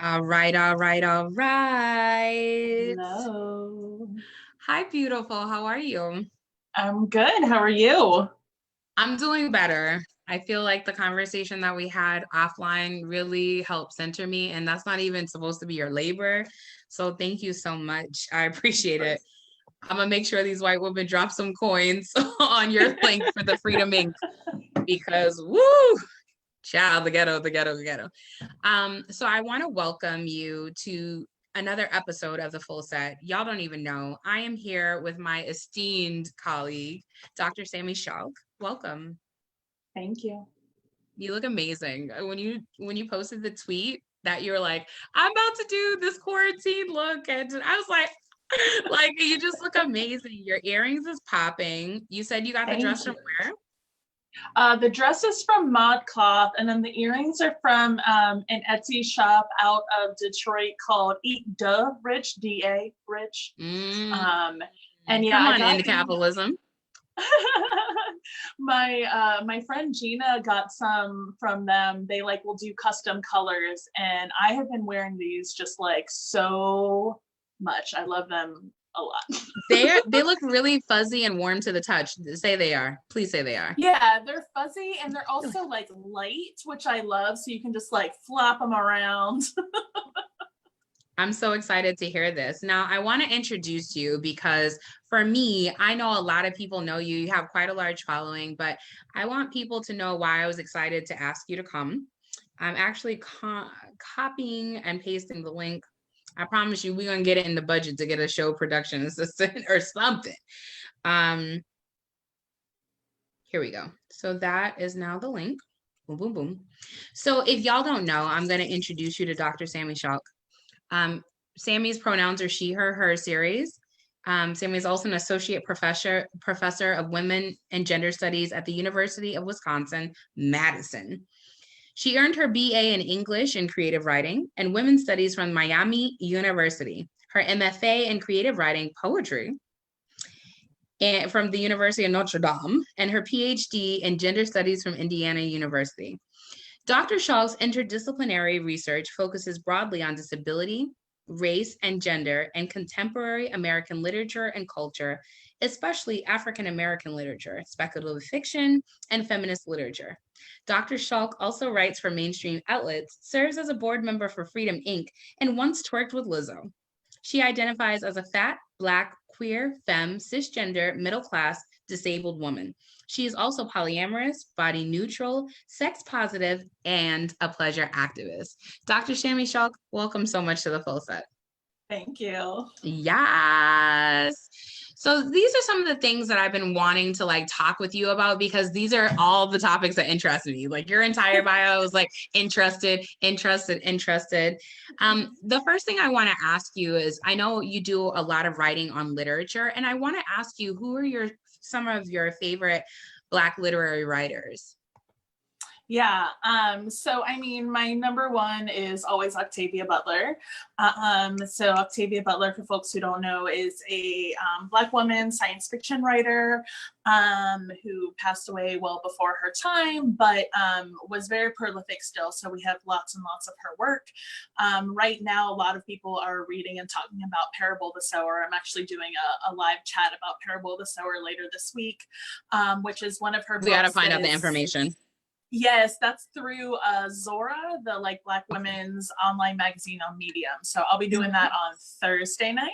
All right, all right, all right. Hello. Hi, beautiful. How are you? I'm good. How are you? I'm doing better. I feel like the conversation that we had offline really helped center me, and that's not even supposed to be your labor. So thank you so much. I Of appreciate it. course. I'm gonna make sure these white women drop some coins on your link for the Freedom Inc. because woo, child, the ghetto, the ghetto, the ghetto. So I want to welcome you to another episode of the Full Set. Y'all don't even know. I am here with my esteemed colleague, Dr. Sami Schalk. Welcome. Thank you. You look amazing. When you posted the tweet that you were like, I'm about to do this quarantine look, and I was like you just look amazing. Your earrings is popping. You said you got the dress Thank from you. where? The dress is from Mod Cloth, and then the earrings are from an Etsy shop out of Detroit called Eat Duh Rich, D-A Rich. Mm, Um, and yeah, come I on got into capitalism. my friend Gina got some from them. They like will do custom colors, and I have been wearing these just like so much. I love them a lot. They look really fuzzy and warm to the touch. Say they are. Please say they are. Yeah, they're fuzzy and they're also like light, which I love. So you can just like flap them around. I'm so excited to hear this. Now, I want to introduce you because for me, I know a lot of people know you. You have quite a large following, but I want people to know why I was excited to ask you to come. I'm actually copying and pasting the link. I promise you, we're going to get it in the budget to get a show production assistant or something. Um, Here we go. So that is now the link. Boom, boom, boom. So if y'all don't know, I'm going to introduce you to Dr. Sami Schalk. Sami's pronouns are she, her series. Sami is also an associate professor of women and gender studies at the University of Wisconsin-Madison. She earned her BA in English and creative writing and women's studies from Miami University, her MFA in creative writing poetry and from the University of Notre Dame, and her PhD in gender studies from Indiana University. Dr. Schalk's interdisciplinary research focuses broadly on disability, race, and gender, and contemporary American literature and culture, especially African American literature, speculative fiction, and feminist literature. Dr. Schalk also writes for mainstream outlets, serves as a board member for Freedom Inc., and once twerked with Lizzo. She identifies as a fat, Black, queer, femme, cisgender, middle class, disabled woman. She is also polyamorous, body neutral, sex positive, and a pleasure activist. Dr. Sami Schalk, welcome so much to the Full Set. Thank you. Yes. So these are some of the things that I've been wanting to like talk with you about because these are all the topics that interest me. Like your entire bio is like interested, interested, interested. The first thing I want to ask you is I know you do a lot of writing on literature, and I want to ask you who are some of your favorite Black literary writers? Yeah. So I mean, my number one is always Octavia Butler. So Octavia Butler, for folks who don't know, is a Black woman science fiction writer who passed away well before her time, but was very prolific still. So we have lots and lots of her work. Right now, a lot of people are reading and talking about Parable the Sower. I'm actually doing a live chat about Parable the Sower later this week, which is one of her books. We got to find out the information. Yes, that's through Zora, the like Black women's online magazine on Medium. So I'll be doing that on Thursday night.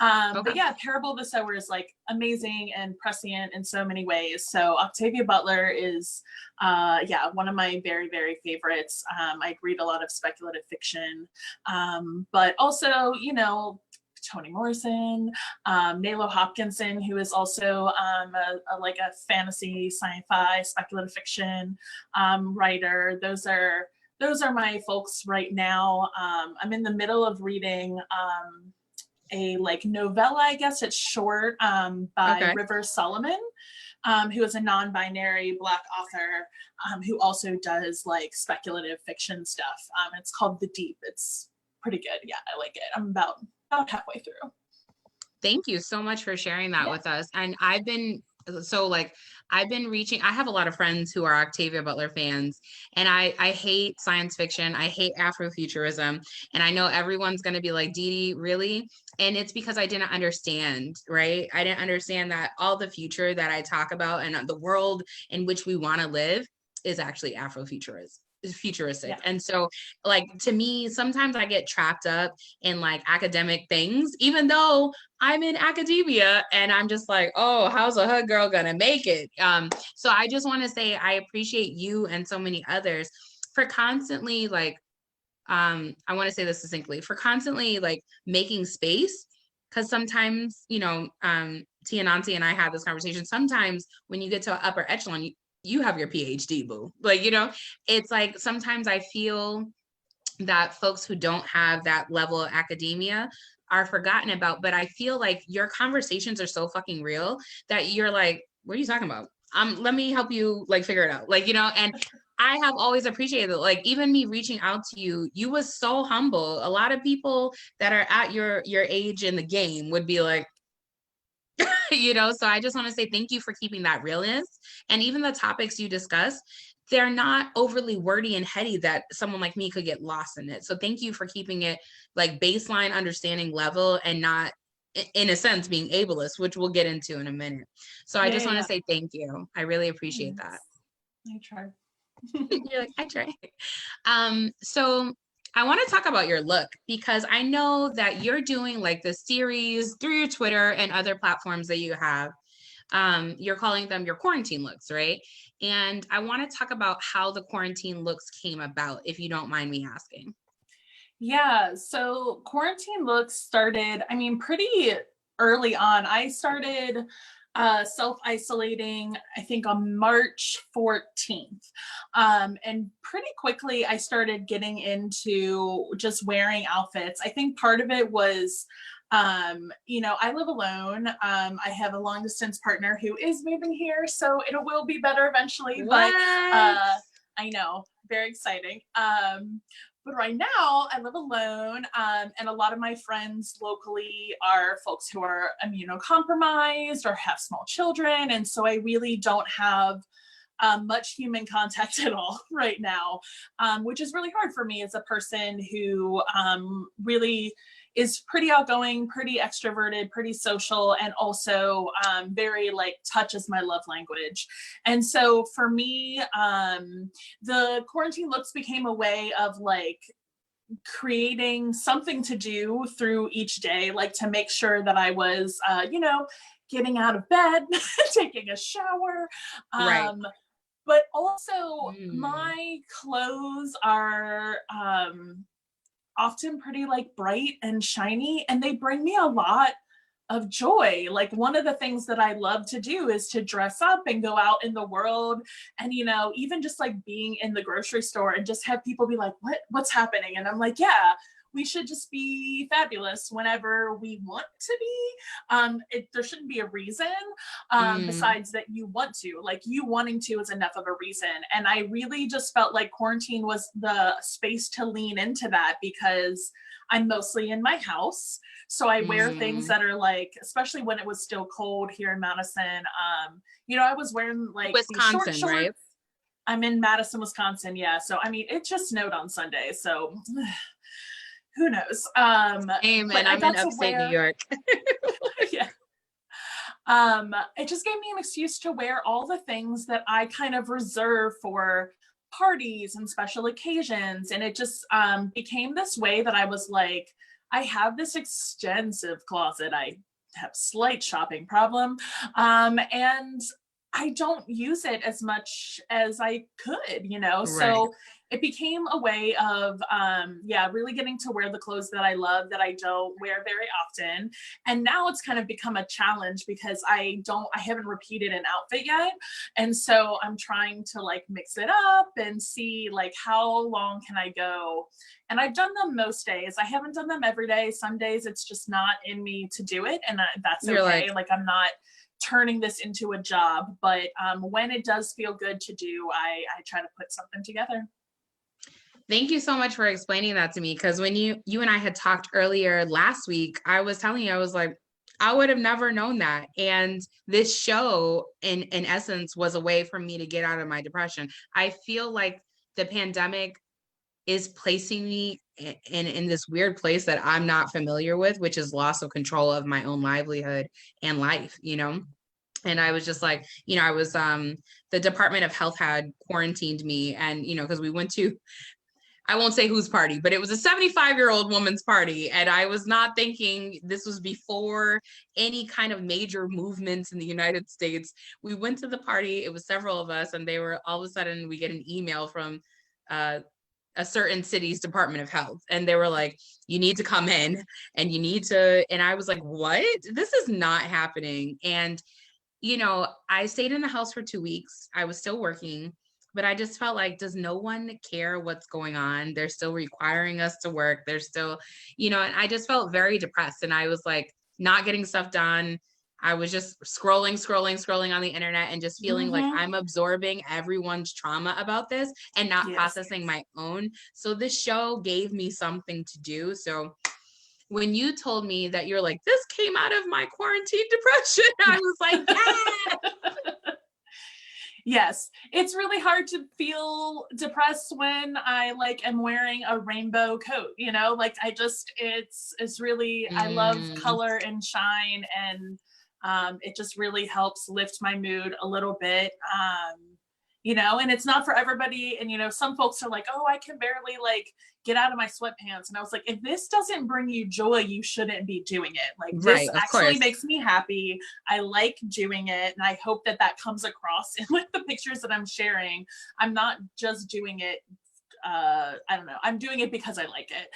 Okay. But yeah, Parable the Sower is like amazing and prescient in so many ways. So Octavia Butler is, one of my very, very favorites. I read a lot of speculative fiction, but also, you know, Toni Morrison, Nalo Hopkinson, who is also like a fantasy, sci-fi, speculative fiction writer. Those are my folks right now. I'm in the middle of reading a like novella, I guess it's short, by River Solomon, who is a non-binary Black author who also does like speculative fiction stuff. It's called The Deep. It's pretty good. Yeah, I like it. I'm about halfway through. Thank you so much for sharing that with us. And I've been So like I've been reaching, I have a lot of friends who are Octavia Butler fans, and I hate science fiction. I hate Afrofuturism. And I know everyone's going to be like, Dee Dee, really? And it's because I didn't understand, right? I didn't understand that all the future that I talk about and the world in which we want to live is actually Afrofuturism. Is futuristic. Yeah. And so like to me, sometimes I get trapped up in like academic things, even though I'm in academia and I'm just like, oh, how's a hood girl gonna make it? So I just want to say I appreciate you and so many others for constantly like, I want to say this succinctly, for constantly like making space. Cause sometimes, you know, Tia Nancy and I had this conversation. Sometimes when you get to an upper echelon, you have your PhD, boo. Like, you know, it's like sometimes I feel that folks who don't have that level of academia are forgotten about. But I feel like your conversations are so fucking real that you're like, what are you talking about? Let me help you like figure it out. Like, you know, and I have always appreciated it. Like even me reaching out to you, you was so humble. A lot of people that are at your age in the game would be like, you know, so I just want to say thank you for keeping that realness. And even the topics you discuss, they're not overly wordy and heady that someone like me could get lost in it. So thank you for keeping it like baseline understanding level and not in a sense being ableist, which we'll get into in a minute. So I just want to say thank you. I really appreciate that. I try. You're like, I try. So I want to talk about your look because I know that you're doing like the series through your Twitter and other platforms that you have. You're calling them your quarantine looks, right? And I want to talk about how the quarantine looks came about, if you don't mind me asking. Yeah, so quarantine looks started, I mean, pretty early on. I started self-isolating, I think on March 14th. And pretty quickly I started getting into just wearing outfits. I think part of it was, you know, I live alone. I have a long distance partner who is moving here, so it will be better eventually. What? But I know, very exciting. But right now I live alone, and a lot of my friends locally are folks who are immunocompromised or have small children, and so I really don't have much human contact at all right now, which is really hard for me as a person who really is pretty outgoing, pretty extroverted, pretty social, and also very like touch is my love language. And so for me, the quarantine looks became a way of like creating something to do through each day, like to make sure that I was, you know, getting out of bed, taking a shower. Right. But also my clothes are often pretty like bright and shiny, and they bring me a lot of joy. Like one of the things that I love to do is to dress up and go out in the world, and you know, even just like being in the grocery store and just have people be like, what's happening? And I'm like, yeah, we should just be fabulous whenever we want to be. There shouldn't be a reason besides that you want to. Like you wanting to is enough of a reason. And I really just felt like quarantine was the space to lean into that because I'm mostly in my house. So I wear things that are like, especially when it was still cold here in Madison. You know, I was wearing like these short shorts. Right? I'm in Madison, Wisconsin. Yeah. So, I mean, it just snowed on Sunday. So who knows? Amen. I'm in upstate New York. Yeah. It just gave me an excuse to wear all the things that I kind of reserve for parties and special occasions. And it just became this way that I was like, I have this extensive closet. I have slight shopping problem. And I don't use it as much as I could, you know? Right. So it became a way of, really getting to wear the clothes that I love that I don't wear very often. And now it's kind of become a challenge because I haven't repeated an outfit yet. And so I'm trying to like mix it up and see like how long can I go. And I've done them most days. I haven't done them every day. Some days it's just not in me to do it. And that's okay. Like I'm not turning this into a job, but when it does feel good to do, I try to put something together. Thank you so much for explaining that to me. Because when you and I had talked earlier last week, I was telling you, I was like, I would have never known that. And this show, in essence, was a way for me to get out of my depression. I feel like the pandemic is placing me in this weird place that I'm not familiar with, which is loss of control of my own livelihood and life, you know? And I was just like, you know, I was the Department of Health had quarantined me, and you know, because we went to, I won't say whose party, but it was a 75-year-old woman's party. And I was not thinking, this was before any kind of major movements in the United States. We went to the party, it was several of us, and they were, all of a sudden we get an email from a certain city's Department of Health. And they were like, you need to come in and you need to, and I was like, what? This is not happening. And, you know, I stayed in the house for 2 weeks. I was still working, but I just felt like, does no one care what's going on? They're still requiring us to work. They're still, you know, and I just felt very depressed, and I was like not getting stuff done. I was just scrolling on the internet and just feeling like I'm absorbing everyone's trauma about this and not processing my own. So this show gave me something to do. So when you told me that you're like, this came out of my quarantine depression, I was like, yeah. Yes, it's really hard to feel depressed when I like am wearing a rainbow coat, you know, like I just, it's really, I love color and shine, and it just really helps lift my mood a little bit. You know, and it's not for everybody. And, you know, some folks are like, oh, I can barely like get out of my sweatpants. And I was like, if this doesn't bring you joy, you shouldn't be doing it. Like this actually makes me happy. I like doing it. And I hope that that comes across in like the pictures that I'm sharing. I'm not just doing it. I don't know. I'm doing it because I like it.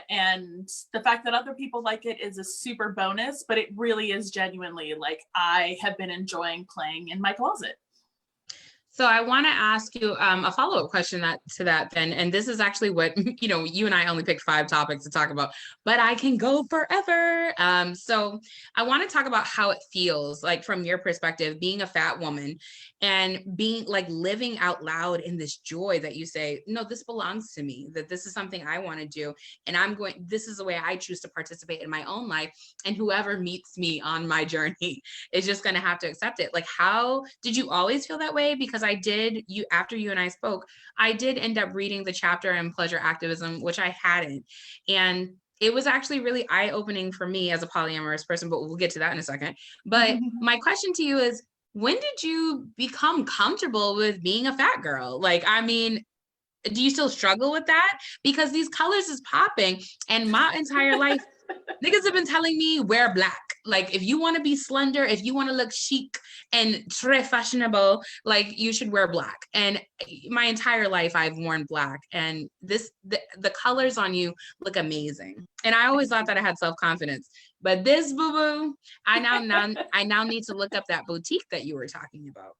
And the fact that other people like it is a super bonus, but it really is genuinely like I have been enjoying playing in my closet. So I want to ask you a follow-up question to that then. And this is actually what, you know, you and I only picked 5 topics to talk about, but I can go forever. So I want to talk about how it feels like from your perspective, being a fat woman and being like living out loud in this joy that you say, no, this belongs to me, that this is something I want to do. And this is the way I choose to participate in my own life. And whoever meets me on my journey is just going to have to accept it. Like, how did you always feel that way? Because after you and I spoke, I did end up reading the chapter in pleasure activism, which I hadn't. And it was actually really eye-opening for me as a polyamorous person, but we'll get to that in a second. But my question to you is, when did you become comfortable with being a fat girl? Like, I mean, do you still struggle with that? Because these colors is popping, and my entire life, niggas have been telling me wear black. Like, if you want to be slender, if you want to look chic and très fashionable, like you should wear black. And my entire life I've worn black, and the colors on you look amazing. And I always thought that I had self-confidence, but this boo-boo, I now need to look up that boutique that you were talking about.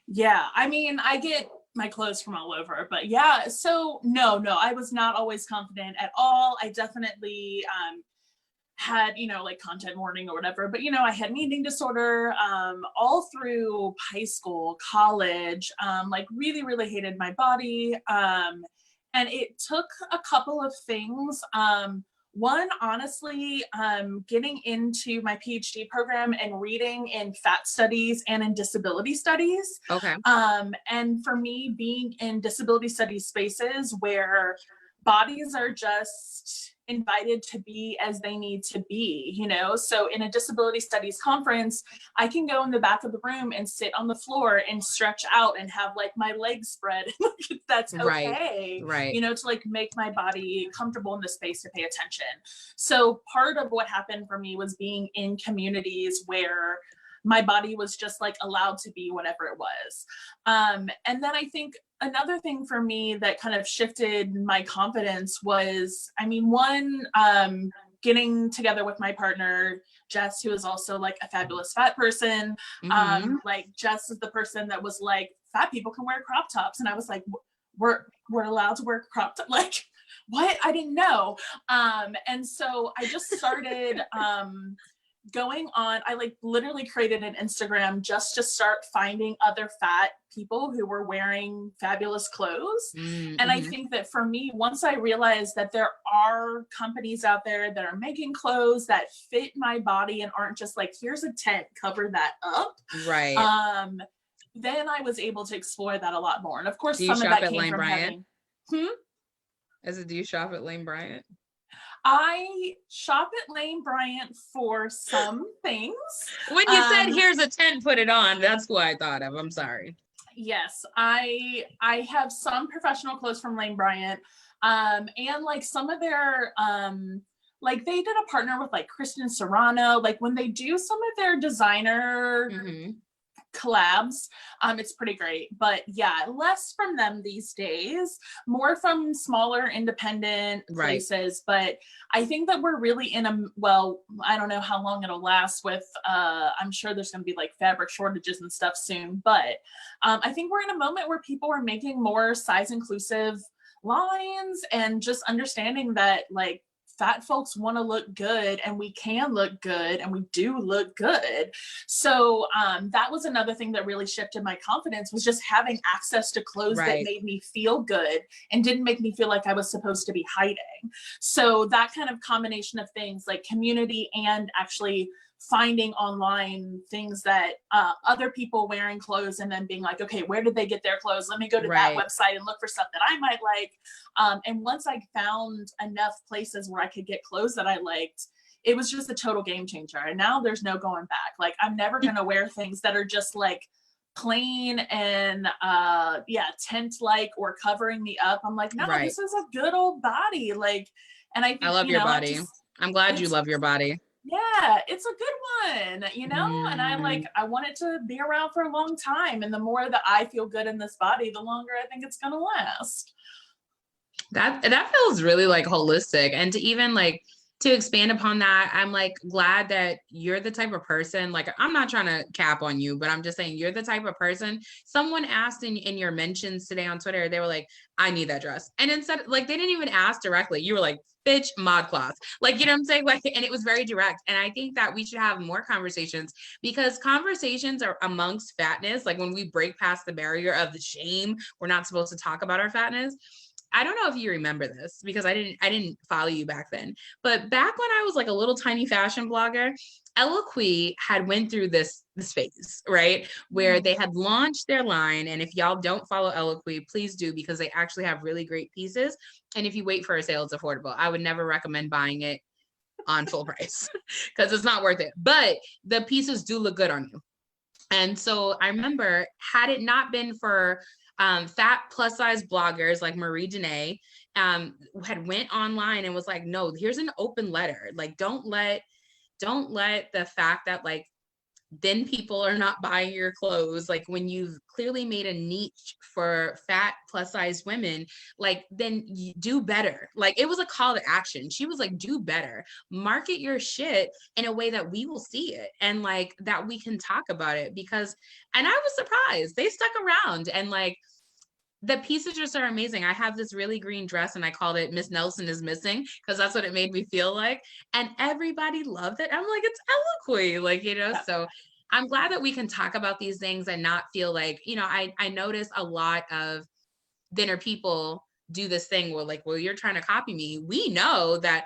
Yeah, I mean, I get my clothes from all over, but yeah, so no, I was not always confident at all. I definitely had, you know, like content warning or whatever, but you know, I had an eating disorder all through high school, college, like really hated my body. And it took a couple of things. One, honestly, getting into my PhD program and reading in fat studies and in disability studies. Okay. And for me, being in disability studies spaces where bodies are just invited to be as they need to be, you know? So in a disability studies conference, I can go in the back of the room and sit on the floor and stretch out and have like my legs spread. That's okay, right. You know, to like make my body comfortable in the space to pay attention. So part of what happened for me was being in communities where my body was just like allowed to be whatever it was. And then I think another thing for me that kind of shifted my confidence was, I mean, one, getting together with my partner, Jess, who is also like a fabulous fat person. Like Jess is the person that was like, fat people can wear crop tops. And I was like, we're allowed to wear crop tops? Like, what? I didn't know. And so I just started, going on, I like literally created an Instagram just to start finding other fat people who were wearing fabulous clothes. And I think that for me, once I realized that there are companies out there that are making clothes that fit my body and aren't just like, here's a tent, cover that up. Right. Then I was able to explore that a lot more. And of course, Do you some of shop that at came Lane from Bryant? having, Do you shop at Lane Bryant? I shop at Lane Bryant for some things. When you said here's a tent, put it on, that's who I thought of. I'm sorry. Yes, I have some professional clothes from Lane Bryant, and like some of their like they did a partner with like Kristen Serrano. Like when they do some of their designer collabs, it's pretty great. But yeah, less from them these days, more from smaller independent places. But I think that we're really in a, well, I don't know how long it'll last with I'm sure there's going to be like fabric shortages and stuff soon, but I think we're in a moment where people are making more size inclusive lines and just understanding that like fat folks want to look good and we can look good and we do look good. So that was another thing that really shifted my confidence, was just having access to clothes that made me feel good and didn't make me feel like I was supposed to be hiding. So that kind of combination of things, like community and actually finding online things that other people wearing clothes and then being like, okay, where did they get their clothes? Let me go to that website and look for stuff that I might like. And once I found enough places where I could get clothes that I liked, it was just a total game changer. And now there's no going back. Like I'm never going to wear things that are just like plain and tent-like or covering me up. I'm like, no, this is a good old body. Like, and I think, I love your body. I'm glad you love your body. Yeah, it's a good one, you know, and I want it to be around for a long time. And the more that I feel good in this body, the longer I think it's going to last. That feels really like holistic. And to even like, to expand upon that, I'm like glad that you're the type of person, like I'm not trying to cap on you, but I'm just saying you're the type of person. Someone asked in your mentions today on Twitter, they were like, I need that dress. And instead, like they didn't even ask directly. You were like, bitch, ModCloth. Like, you know what I'm saying? Like, and it was very direct. And I think that we should have more conversations, because conversations are amongst fatness. Like when we break past the barrier of the shame, we're not supposed to talk about our fatness. I don't know if you remember this, because I didn't follow you back then, but back when I was like a little tiny fashion blogger, Eloquy had went through this phase, right? Where they had launched their line. And if y'all don't follow Eloquy, please do, because they actually have really great pieces. And if you wait for a sale, it's affordable. I would never recommend buying it on full price because it's not worth it. But the pieces do look good on you. And so I remember, had it not been for fat plus size bloggers like Marie Dene, had went online and was like, no, here's an open letter. Like, don't let the fact that like then people are not buying your clothes, like when you've clearly made a niche for fat plus size women, like then you do better. Like it was a call to action. She was like, do better, market your shit in a way that we will see it and like that we can talk about it. Because, and I was surprised they stuck around, and like the pieces just are amazing. I have this really green dress and I called it Miss Nelson is Missing because that's what it made me feel like. And everybody loved it. I'm like, it's Eloquy, like, you know, so I'm glad that we can talk about these things and not feel like, you know, I notice a lot of thinner people do this thing where like, well, you're trying to copy me. We know that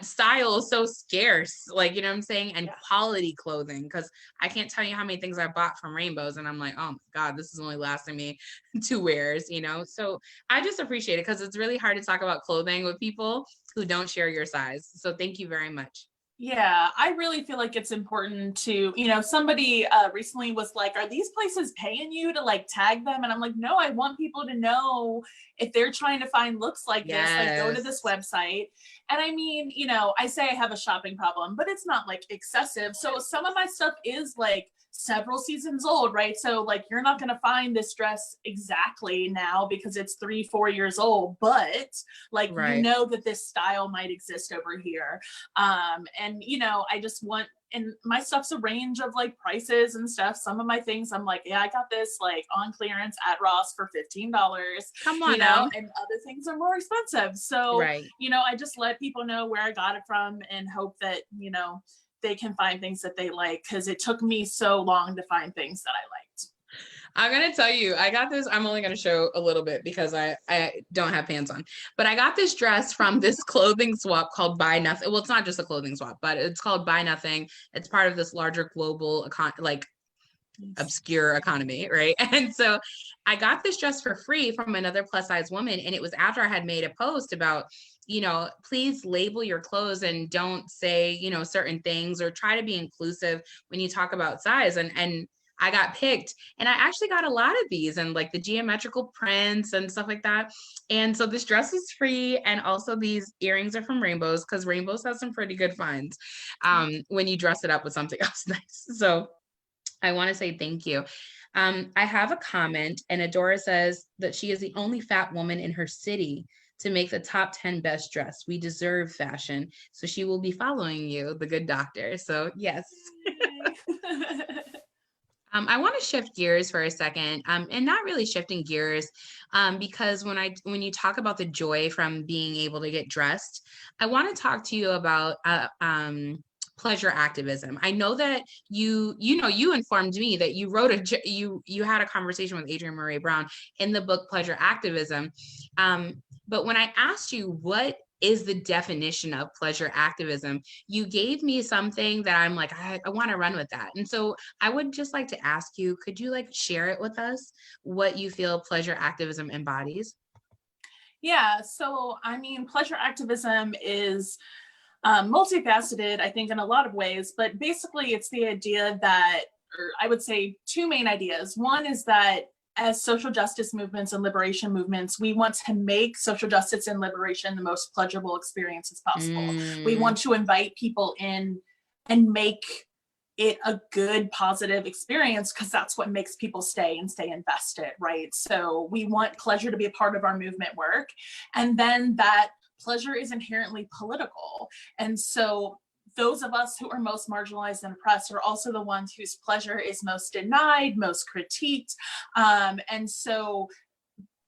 style is so scarce, like, you know what I'm saying? And quality clothing, because I can't tell you how many things I bought from Rainbows and I'm like, oh my God, this is only lasting me 2 wears, you know? So I just appreciate it, because it's really hard to talk about clothing with people who don't share your size. So thank you very much. Yeah, I really feel like it's important to, you know, somebody recently was like, are these places paying you to like tag them? And I'm like, no, I want people to know if they're trying to find looks like this, like go to this website. And I mean, you know, I say I have a shopping problem, but it's not like excessive. So some of my stuff is like several seasons old, right? So like you're not going to find this dress exactly now because it's 3-4 years old, but like you know that this style might exist over here. And you know, I just want, and my stuff's a range of like prices and stuff. Some of my things I'm like, yeah, I got this like on clearance at Ross for $15. Come on, you know, and other things are more expensive. So, you know, I just let people know where I got it from and hope that, you know, they can find things that they like, because it took me so long to find things that I liked. I'm going to tell you, I got this. I'm only going to show a little bit because I don't have pants on, but I got this dress from this clothing swap called Buy Nothing. Well, it's not just a clothing swap, but it's called Buy Nothing. It's part of this larger global, obscure economy, right? And so I got this dress for free from another plus size woman. And it was after I had made a post about, please label your clothes and don't say, certain things, or try to be inclusive when you talk about size. And I got picked, and I actually got a lot of these, and like the geometrical prints and stuff like that. And so this dress is free, and also these earrings are from Rainbows, because Rainbows has some pretty good finds when you dress it up with something else nice. So I want to say thank you. I have a comment, and Adora says that she is the only fat woman in her city to make the top 10 best dress. We deserve fashion. So she will be following you, the good doctor. So yes. I want to shift gears for a second, and not really shifting gears, because when you talk about the joy from being able to get dressed, I want to talk to you about pleasure activism. I know that you informed me that you wrote you had a conversation with Adrienne Maree Brown in the book Pleasure Activism, but when I asked you what is the definition of pleasure activism, you gave me something that I'm like, I want to run with that. And so I would just like to ask you, could you share it with us, what you feel pleasure activism embodies? Yeah, so I mean, pleasure activism is multifaceted, I think, in a lot of ways, but basically it's the idea that, or I would say two main ideas. One is that as social justice movements and liberation movements, we want to make social justice and liberation the most pleasurable experience as possible. We want to invite people in and make it a good, positive experience, because that's what makes people stay invested, right? So we want pleasure to be a part of our movement work. And then that pleasure is inherently political. And so those of us who are most marginalized and oppressed are also the ones whose pleasure is most denied, most critiqued. And so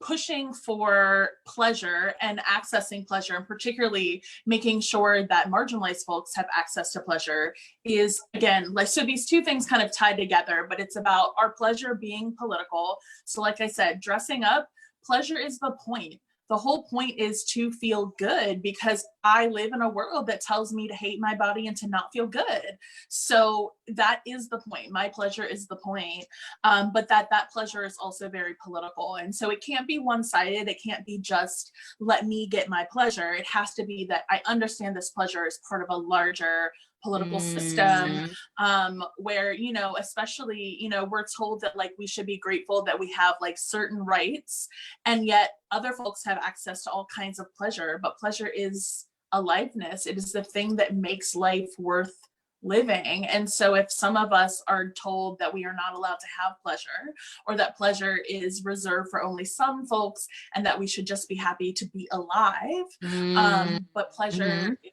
pushing for pleasure and accessing pleasure, and particularly making sure that marginalized folks have access to pleasure, is, again, so these two things kind of tied together, but it's about our pleasure being political. So like I said, dressing up, pleasure is the point. The whole point is to feel good, because I live in a world that tells me to hate my body and to not feel good. So that is the point. My pleasure is the point. But that pleasure is also very political. And so it can't be one-sided. It can't be just let me get my pleasure. It has to be that I understand this pleasure as part of a larger political system, where, especially, we're told that we should be grateful that we have certain rights, and yet other folks have access to all kinds of pleasure. But pleasure is aliveness. It is the thing that makes life worth living. And so if some of us are told that we are not allowed to have pleasure, or that pleasure is reserved for only some folks, and that we should just be happy to be alive, but pleasure is,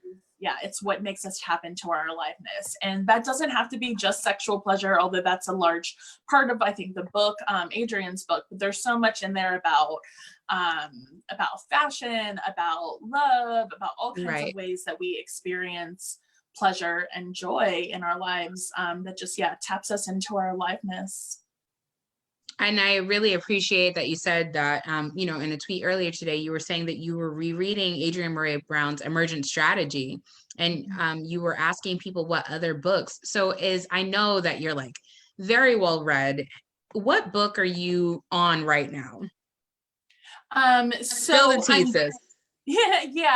it's what makes us tap into our aliveness. And that doesn't have to be just sexual pleasure, although that's a large part of, I think, the book, Adrienne's book. But there's so much in there about fashion, about love, about all kinds of ways that we experience pleasure and joy in our lives, that just, taps us into our aliveness. And I really appreciate that you said that, in a tweet earlier today, you were saying that you were rereading Adrienne Maree Brown's Emergent Strategy, and you were asking people what other books. So I know that you're very well read. What book are you on right now? So the thesis.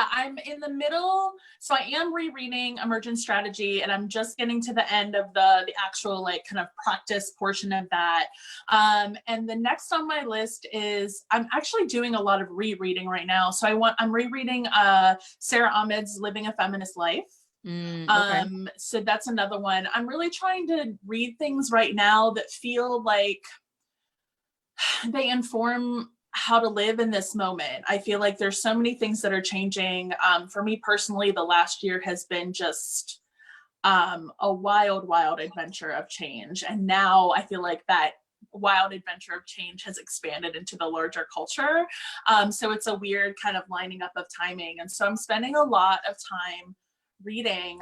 I'm in the middle. So I am rereading Emergent Strategy, and I'm just getting to the end of the actual kind of practice portion of that. And the next on my list is, I'm actually doing a lot of rereading right now. So I'm rereading Sarah Ahmed's Living a Feminist Life. Okay. So that's another one. I'm really trying to read things right now that feel like they inform how to live in this moment. I feel like there's so many things that are changing. For me personally, the last year has been just a wild, wild adventure of change. And now I feel like that wild adventure of change has expanded into the larger culture. So it's a weird kind of lining up of timing. And so I'm spending a lot of time reading.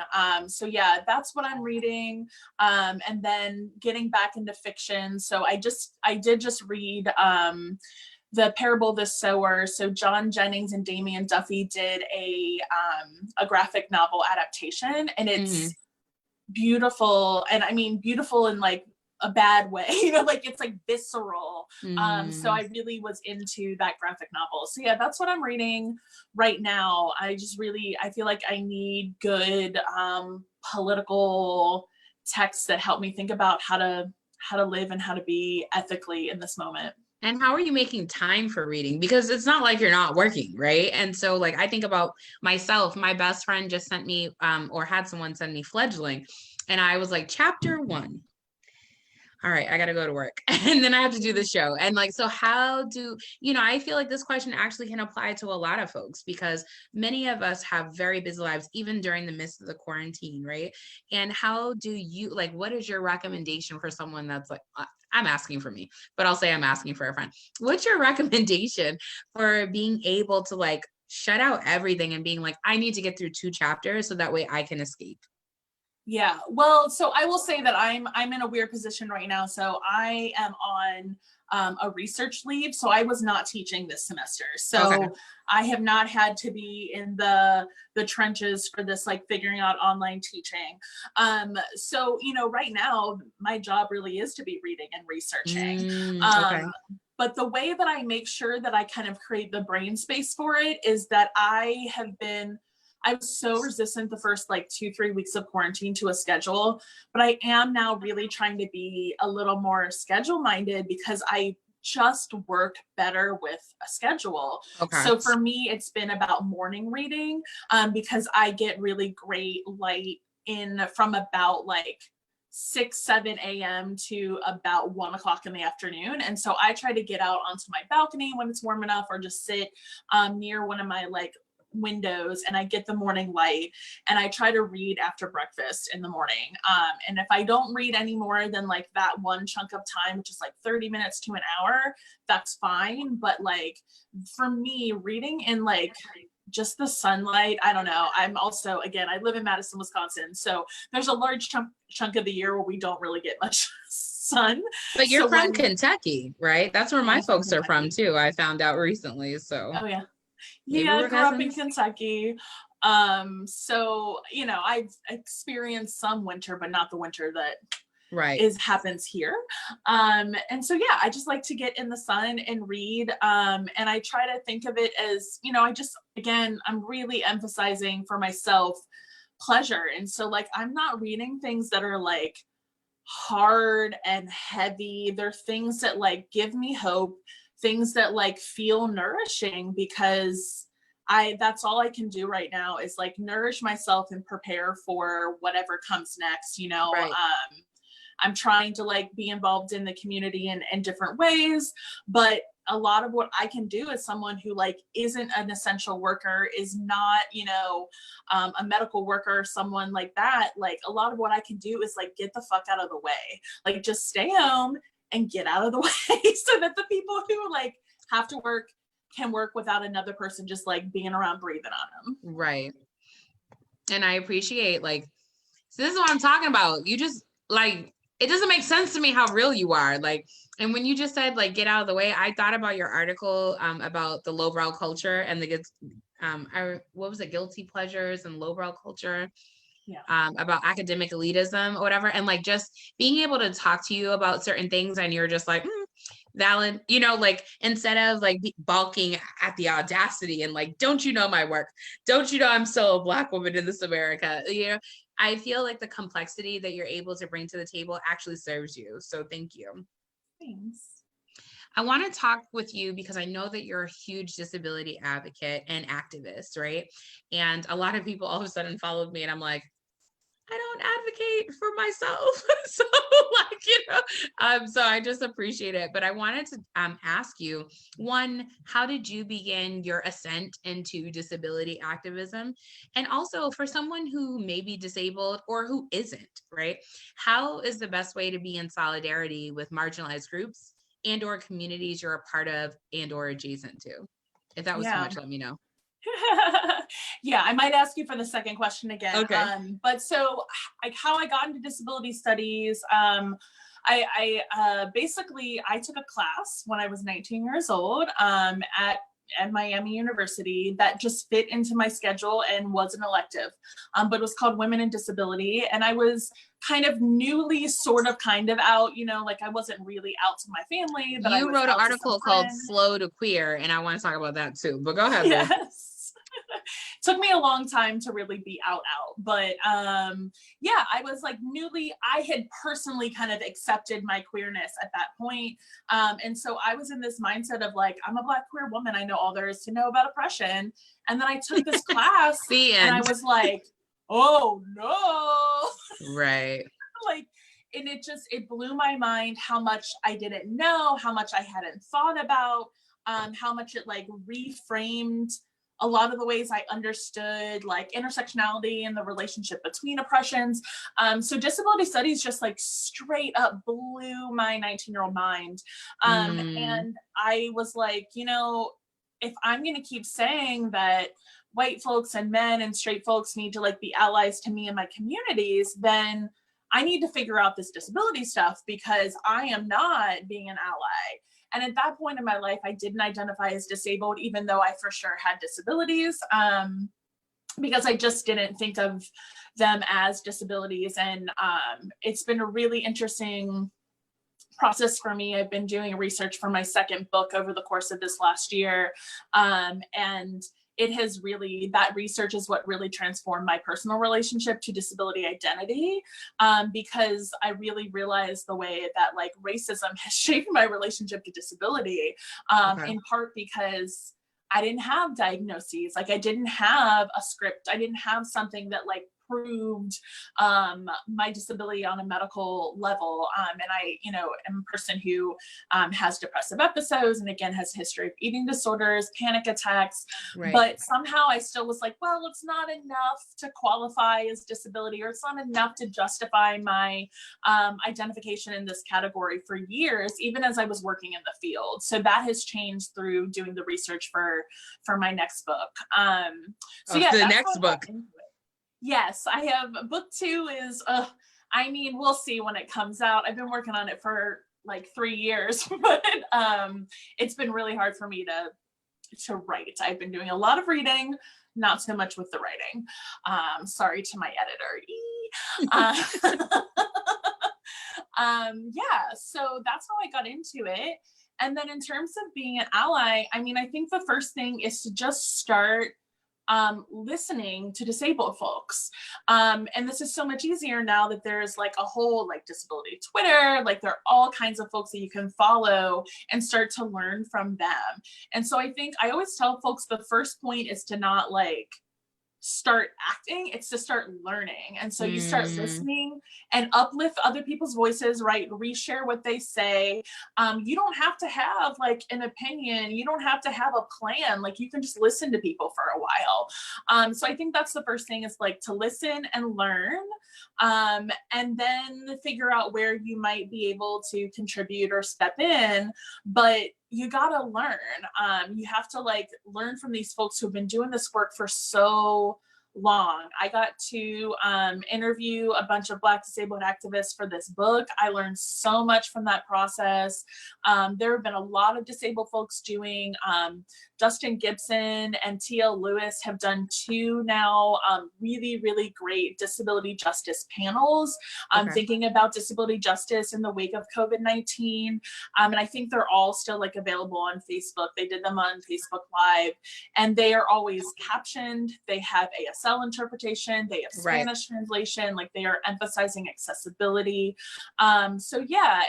So yeah, that's what I'm reading. And then getting back into fiction. So I did just read the Parable of the Sower. So John Jennings and Damian Duffy did a graphic novel adaptation, and it's beautiful. And I mean beautiful in like a bad way, you know, like it's like visceral. So I really was into that graphic novel. So yeah, that's what I'm reading right now. I feel like I need good political texts that help me think about how to live and how to be ethically in this moment. And how are you making time for reading? Because it's not like you're not working, right? And so like I think about myself, my best friend just sent me or had someone send me Fledgling, and I was like, chapter 1. All right, I got to go to work. And then I have to do the show. And like, so how do, I feel like this question actually can apply to a lot of folks, because many of us have very busy lives, even during the midst of the quarantine, right? And how do you, like, what is your recommendation for someone that's like, I'm asking for me, but I'll say I'm asking for a friend. What's your recommendation for being able to like shut out everything and being like, I need to get through 2 chapters so that way I can escape? Yeah, well, so I will say that I'm in a weird position right now. So I am on a research leave, so I was not teaching this semester. So okay. I have not had to be in the trenches for this, like figuring out online teaching. So right now my job really is to be reading and researching. Okay. But the way that I make sure that I kind of create the brain space for it is that I was so resistant the first like 2-3 weeks of quarantine to a schedule, but I am now really trying to be a little more schedule minded because I just work better with a schedule. Okay. So for me, it's been about morning reading because I get really great light in from about like 6-7 a.m. to about 1 o'clock in the afternoon. And so I try to get out onto my balcony when it's warm enough, or just sit near one of my like windows, and I get the morning light, and I try to read after breakfast in the morning. And if I don't read any more than like that one chunk of time, which is like 30 minutes to an hour, that's fine. But like for me, reading in like just the sunlight, I don't know. I'm also, again, I live in Madison, Wisconsin. So there's a large chunk of the year where we don't really get much sun. But you're from Kentucky, right? That's where my folks are from too. I found out recently. So oh yeah. Yeah, I grew up in Kentucky. So, I've experienced some winter, but not the winter that happens here. And so, yeah, I just like to get in the sun and read. And I try to think of it as, I'm really emphasizing for myself pleasure. And so like, I'm not reading things that are like hard and heavy. They're things that like give me hope, things that like feel nourishing, because that's all I can do right now is like nourish myself and prepare for whatever comes next. I'm trying to like be involved in the community in different ways, but a lot of what I can do as someone who like isn't an essential worker, is not, a medical worker, someone like that, like a lot of what I can do is like get the fuck out of the way, like just stay home and get out of the way so that the people who like have to work can work without another person just like being around breathing on them. Right. And I appreciate like, so this is what I'm talking about. You just like, it doesn't make sense to me how real you are. Like, and when you just said like, get out of the way, I thought about your article about the lowbrow culture and what was it? Guilty pleasures and lowbrow culture. Yeah. About academic elitism or whatever. And like, just being able to talk to you about certain things and you're just like, valid, like instead of like balking at the audacity and like, don't you know my work? Don't you know I'm still a Black woman in this America? I feel like the complexity that you're able to bring to the table actually serves you. So thank you. Thanks. I want to talk with you because I know that you're a huge disability advocate and activist, right? And a lot of people all of a sudden followed me and I'm like, I don't advocate for myself. So so I just appreciate it. But I wanted to ask you, one, how did you begin your ascent into disability activism? And also for someone who may be disabled or who isn't, right? How is the best way to be in solidarity with marginalized groups and or communities you're a part of and or adjacent to? If that was too much, let me know. Yeah, I might ask you for the second question again. Okay. But so, like, how I got into disability studies, basically I took a class when I was 19 years old at Miami University that just fit into my schedule and was an elective, but it was called Women in Disability, and I was kind of newly, sort of, kind of out. Like I wasn't really out to my family, but I You was wrote an out to some article called friends. Slow to Queer, and I want to talk about that too, but go ahead, boo. Yes. Took me a long time to really be out, but yeah, I was like I had personally kind of accepted my queerness at that point. And so I was in this mindset of like, I'm a Black queer woman, I know all there is to know about oppression. And then I took this class The and I end. was like, oh no. Right. Like, and it blew my mind how much I didn't know, how much I hadn't thought about, how much it like reframed a lot of the ways I understood like intersectionality and the relationship between oppressions. So disability studies just like straight up blew my 19-year-old mind. And I was like, if I'm going to keep saying that white folks and men and straight folks need to like be allies to me and my communities, then I need to figure out this disability stuff, because I am not being an ally. And at that point in my life, I didn't identify as disabled, even though I for sure had disabilities, because I just didn't think of them as disabilities. And it's been a really interesting process for me. I've been doing research for my second book over the course of this last year. And it has really, that research is what really transformed my personal relationship to disability identity, because I really realized the way that like racism has shaped my relationship to disability, in part because I didn't have diagnoses. Like I didn't have a script. I didn't have something that like proved my disability on a medical level. And I, am a person who has depressive episodes and again has a history of eating disorders, panic attacks, but somehow I still was like, well, it's not enough to qualify as disability, or it's not enough to justify my identification in this category for years, even as I was working in the field. So that has changed through doing the research for my next book. So yeah, the next book. Yes, I have. Book 2 is, we'll see when it comes out. I've been working on it for like 3 years, but it's been really hard for me to write. I've been doing a lot of reading, not so much with the writing. Sorry to my editor. Yeah, so that's how I got into it. And then in terms of being an ally, I think the first thing is to just start listening to disabled folks. And this is so much easier now that there's like a whole like disability Twitter, like there are all kinds of folks that you can follow and start to learn from them. And so I think I always tell folks the first point is to not like start acting, it's to start learning. And so you start listening and uplift other people's voices, right? Reshare what they say. You don't have to have like an opinion. You don't have to have a plan. Like you can just listen to people for a while. So I think that's the first thing, is like to listen and learn, and then figure out where you might be able to contribute or step in. But you gotta learn. You have to like learn from these folks who've been doing this work for so long. I got to interview a bunch of Black disabled activists for this book. I learned so much from that process. There have been a lot of disabled folks doing, Dustin Gibson and T.L. Lewis have done 2 now, really, really great disability justice panels, thinking about disability justice in the wake of COVID-19. And I think they're all still like available on Facebook. They did them on Facebook Live, and they are always captioned. They have ASL interpretation, they have Spanish translation, like they are emphasizing accessibility. So yeah,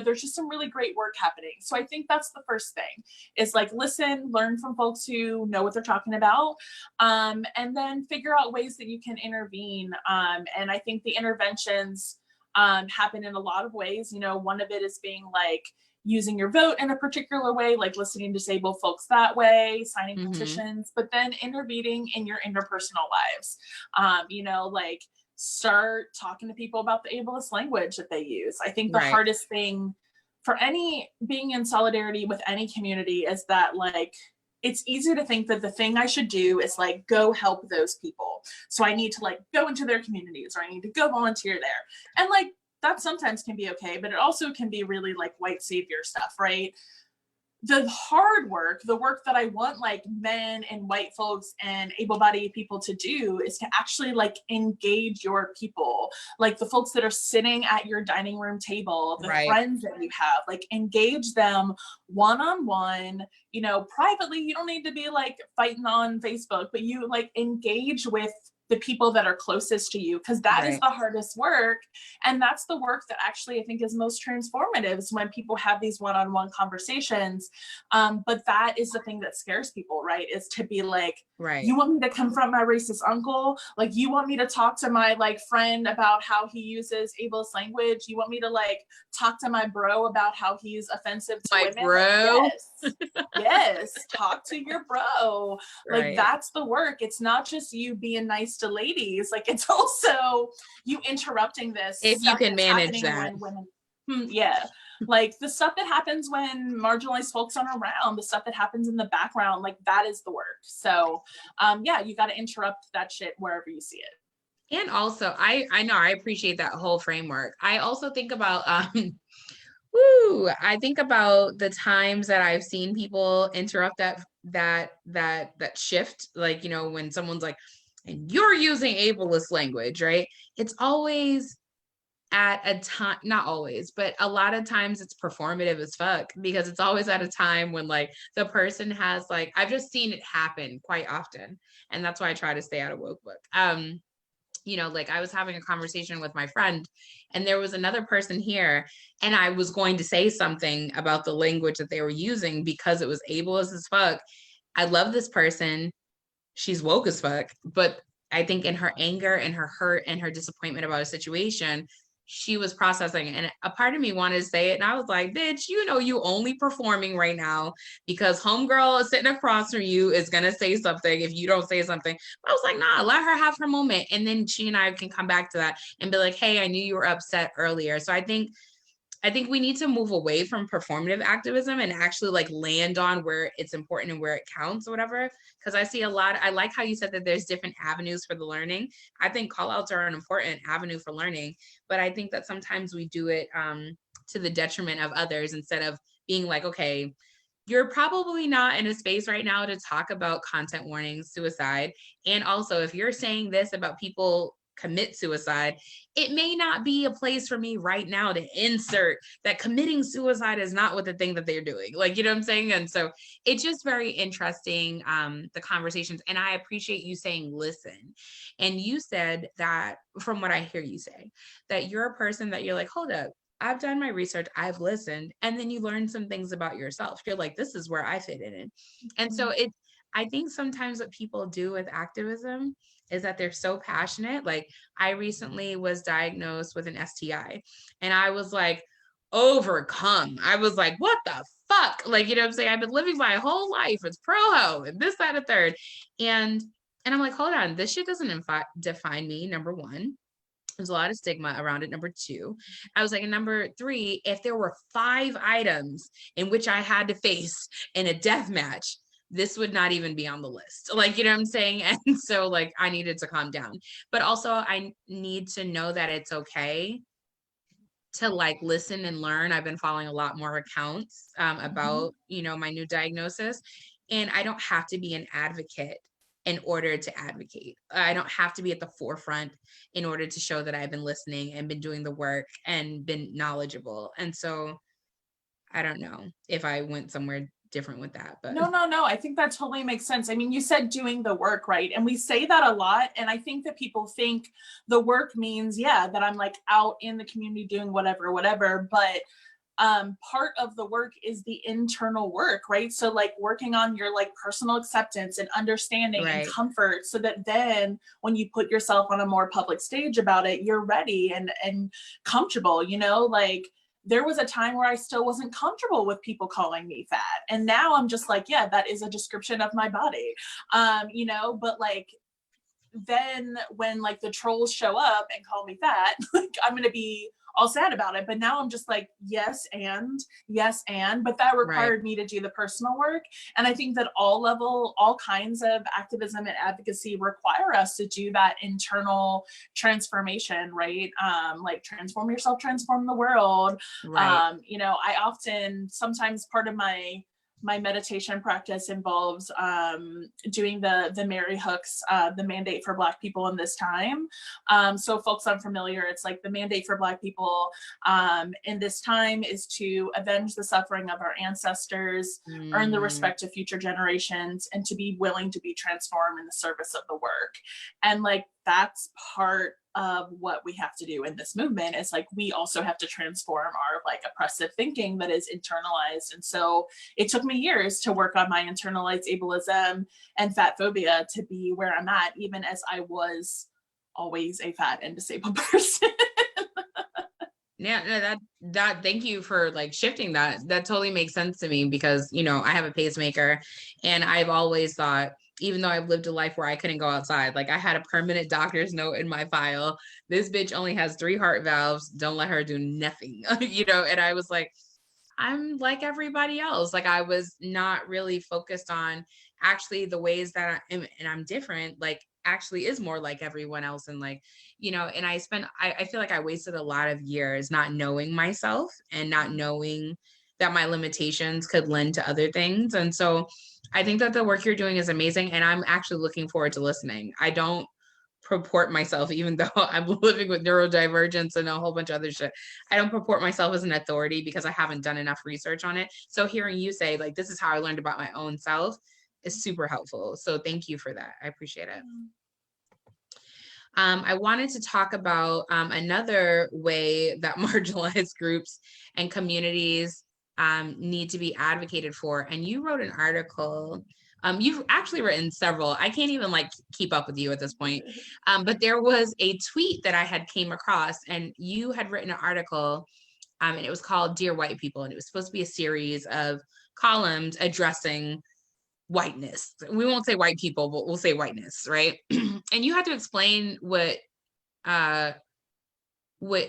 there's just some really great work happening. So I think that's the first thing, is like listen, learn from folks who know what they're talking about, and then figure out ways that you can intervene. And I think the interventions happen in a lot of ways. One of it is being like using your vote in a particular way, like listening to disabled folks that way, signing petitions, but then intervening in your interpersonal lives. Like start talking to people about the ableist language that they use. I think the hardest thing for being in solidarity with any community is that like it's easy to think that the thing I should do is like go help those people. So I need to like go into their communities, or I need to go volunteer there. And like that sometimes can be okay, but it also can be really like white savior stuff, right? The hard work, the work that I want like men and white folks and able-bodied people to do, is to actually like engage your people, like the folks that are sitting at your dining room table, the Right. friends that you have, like engage them one-on-one, you know, privately. You don't need to be like fighting on Facebook, but you like engage with the people that are closest to you, because that is Right. the hardest work. And that's the work that actually I think is most transformative, is when people have these one-on-one conversations. But that is the thing that scares people, right? Is to be like, Right. you want me to confront my racist uncle? Like, you want me to talk to my like friend about how he uses ableist language? You want me to like talk to my bro about how he's offensive to My women? bro. Like, yes. Yes, talk to your bro. Like, Right. that's the work. It's not just you being nice to ladies. Like, it's also you interrupting this If you stuff can that's manage happening that. when women, yeah, like the stuff that happens when marginalized folks aren't around, the stuff that happens in the background, like that is the work. So yeah, you got to interrupt that shit wherever you see it. And also, I know I appreciate that whole framework. I also think about I think about the times that I've seen people interrupt that shift, like, you know, when someone's like, and you're using ableist language, right? It's always at a time, not always, but a lot of times it's performative as fuck, because it's always at a time when like the person has like, I've just seen it happen quite often. And that's why I try to stay out of woke book. You know, like I was having a conversation with my friend, and there was another person here, and I was going to say something about the language that they were using because it was ableist as fuck. I love this person. She's woke as fuck, but I think in her anger and her hurt and her disappointment about a situation, she was processing it. And a part of me wanted to say it. And I was like, bitch, you know, you only performing right now because homegirl is sitting across from you is going to say something if you don't say something. But I was like, nah, let her have her moment. And then she and I can come back to that and be like, hey, I knew you were upset earlier. So I think we need to move away from performative activism and actually like land on where it's important and where it counts or whatever. Because I see a lot, I like how you said that there's different avenues for the learning. I think call outs are an important avenue for learning, but I think that sometimes we do it to the detriment of others instead of being like, okay, you're probably not in a space right now to talk about content warnings, suicide. And also, if you're saying this about people commit suicide, it may not be a place for me right now to insert that committing suicide is not what the thing that they're doing. Like, you know what I'm saying? And so it's just very interesting, the conversations. And I appreciate you saying listen. And you said that, from what I hear you say, that you're a person that you're like, hold up, I've done my research, I've listened, and then you learn some things about yourself. You're like, this is where I fit in. And so I think sometimes what people do with activism is that they're so passionate. Like, I recently was diagnosed with an STI, and I was like, overcome. I was like, what the fuck? Like, you know what I'm saying? I've been living my whole life. It's pro-ho and this, that, and third. And I'm like, hold on, this shit doesn't define me, number one. There's a lot of stigma around it. Number two, I was like, and number three, if there were 5 items in which I had to face in a death match, this would not even be on the list. Like, you know what I'm saying? And so like, I needed to calm down, but also I need to know that it's okay to like listen and learn. I've been following a lot more accounts about, you know, my new diagnosis, and I don't have to be an advocate in order to advocate. I don't have to be at the forefront in order to show that I've been listening and been doing the work and been knowledgeable. And so I don't know if I went somewhere different with that, but No. I think that totally makes sense. I mean, you said doing the work, right? And we say that a lot. And I think that people think the work means, yeah, that I'm like out in the community doing whatever. But part of the work is the internal work, right? So like working on your like personal acceptance and understanding and right. comfort, so that then when you put yourself on a more public stage about it, you're ready and comfortable, you know. Like, there was a time where I still wasn't comfortable with people calling me fat. And now I'm just like, yeah, that is a description of my body. You know, but like then when like the trolls show up and call me fat, like I'm going to be all sad about it. But now I'm just like, yes, but that required Right. me to do the personal work. And I think that all kinds of activism and advocacy require us to do that internal transformation, right? Like transform yourself, transform the world. Right. You know, I often, sometimes part of my meditation practice involves doing the Mary Hooks, the mandate for Black people in this time. So folks unfamiliar, it's like the mandate for Black people in this time is to avenge the suffering of our ancestors, earn the respect of future generations, and to be willing to be transformed in the service of the work. And like, that's part of what we have to do in this movement. Is like, we also have to transform our like oppressive thinking that is internalized. And so it took me years to work on my internalized ableism and fat phobia to be where I'm at, even as I was always a fat and disabled person. Yeah, that thank you for like shifting that. That totally makes sense to me because, you know, I have a pacemaker and I've always thought, even though I've lived a life where I couldn't go outside, like I had a permanent doctor's note in my file. This bitch only has 3 heart valves. Don't let her do nothing, you know? And I was like, I'm like everybody else. Like I was not really focused on actually the ways that I am, and I'm different, like actually is more like everyone else. And like, you know, and I feel like I wasted a lot of years not knowing myself and not knowing that my limitations could lend to other things. And so I think that the work you're doing is amazing. And I'm actually looking forward to listening. I don't purport myself, even though I'm living with neurodivergence and a whole bunch of other shit. I don't purport myself as an authority because I haven't done enough research on it. So hearing you say, like, this is how I learned about my own self is super helpful. So thank you for that. I appreciate it. I wanted to talk about another way that marginalized groups and communities need to be advocated for. And you wrote an article. You've actually written several. I can't even like keep up with you at this point. But there was a tweet that I had came across, and you had written an article, and it was called "Dear White People," and it was supposed to be a series of columns addressing whiteness. We won't say white people, but we'll say whiteness, right? And you had to explain what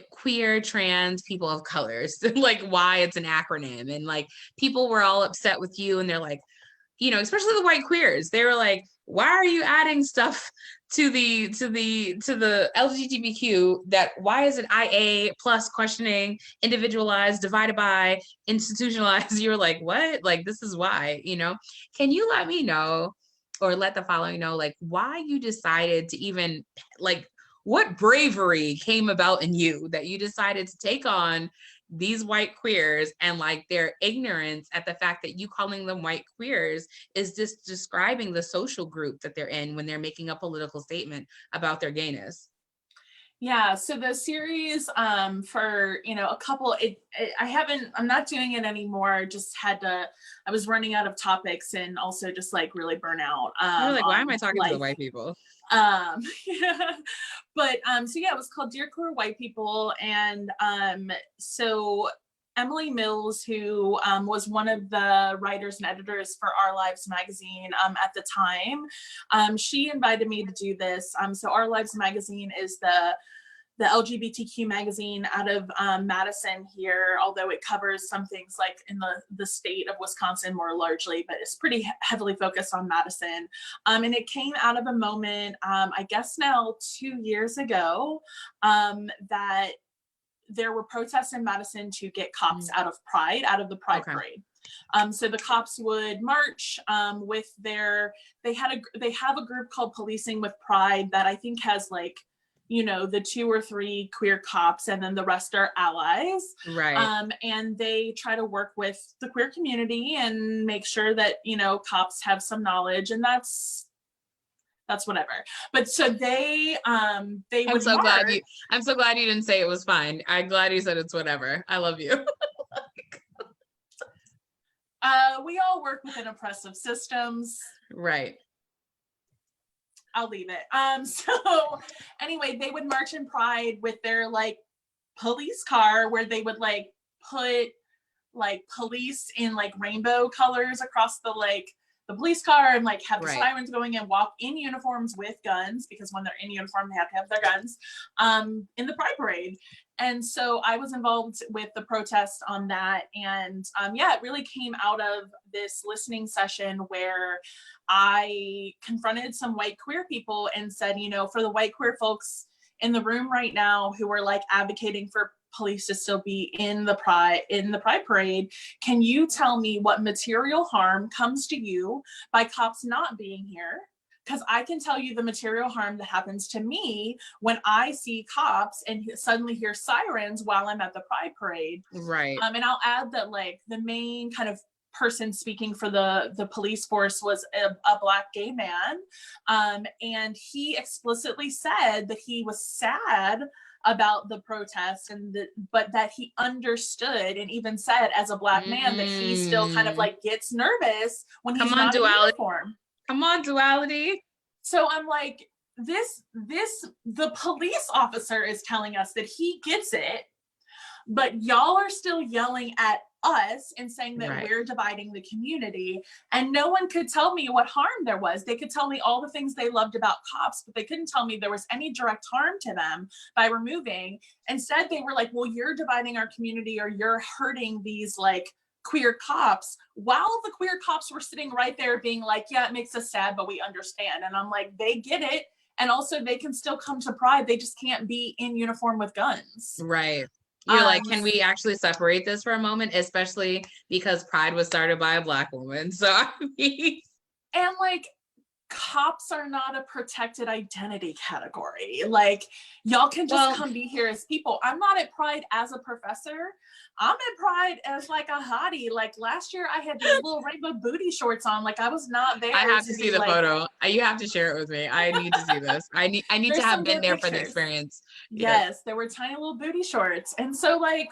queer, trans, people of colors, like why it's an acronym. And like people were all upset with you, and they're like, you know, especially the white queers, they were like, why are you adding stuff to the LGBTQ, that why is it IA plus questioning, individualized, divided by, institutionalized? You're like, what? Like, this is why, you know? Can you let me know, or let the following know, like why you decided to even, like, what bravery came about in you that you decided to take on these white queers and like their ignorance at the fact that you calling them white queers is just describing the social group that they're in when they're making a political statement about their gayness? Yeah, so the series for, you know, a couple, I'm not doing it anymore. Just had to, I was running out of topics and also just like really burn out You're like, why am on I talking to the life. white people? Yeah. But so yeah, it was called Dear Queer White People. And so Emily Mills, who was one of the writers and editors for Our Lives magazine at the time, she invited me to do this. So Our Lives magazine is the LGBTQ magazine out of Madison here, although it covers some things like in the state of Wisconsin more largely, but it's pretty heavily focused on Madison. And it came out of a moment, I guess now 2 years ago, that there were protests in Madison to get cops out of the Pride Parade. So the cops would march with they have a group called Policing with Pride that I think has like, you know, the 2 or 3 queer cops, and then the rest are allies. Right. And they try to work with the queer community and make sure that, you know, cops have some knowledge, and that's whatever. But so they I'm would so march. glad you didn't say it was fine. I'm glad you said it's whatever. I love you. We all work within oppressive systems. Right. I'll leave it. So anyway, they would march in Pride with their like police car, where they would like put like police in like rainbow colors across the the police car and like have the Right. sirens going and walk in uniforms with guns, because when they're in uniform, they have to have their guns, in the Pride Parade. And so I was involved with the protest on that. And yeah, it really came out of this listening session where I confronted some white queer people and said, you know, for the white queer folks in the room right now who are like advocating for police to still be in the pride parade, can you tell me what material harm comes to you by cops not being here? Because I can tell you the material harm that happens to me when I see cops and suddenly hear sirens while I'm at the Pride Parade. Right. And I'll add that like the main kind of person speaking for the police force was a Black gay man. And he explicitly said that he was sad about the protest but that he understood and even said as a Black man that he still kind of like gets nervous when he's not in uniform. Come on, duality. So I'm like, the police officer is telling us that he gets it, but y'all are still yelling at us and saying that we're dividing the community. And no one could tell me what harm there was. They could tell me all the things they loved about cops, but they couldn't tell me there was any direct harm to them by removing. Instead, they were like, well, you're dividing our community, or you're hurting these like queer cops, while the queer cops were sitting right there being like, yeah, it makes us sad, but we understand. And I'm like, they get it. And also they can still come to Pride. They just can't be in uniform with guns. Right. You're like, can we actually separate this for a moment? Especially because Pride was started by a Black woman. So I mean, and like, cops are not a protected identity category. Like, y'all can just come be here as people. I'm not at Pride as a professor. I'm at Pride as like a hottie. Like last year I had these little rainbow booty shorts on. Like I was not there. I have to see the photo. You have to share it with me. I need to see this. I need to have been there for the experience. Yes, there were tiny little booty shorts. And so like,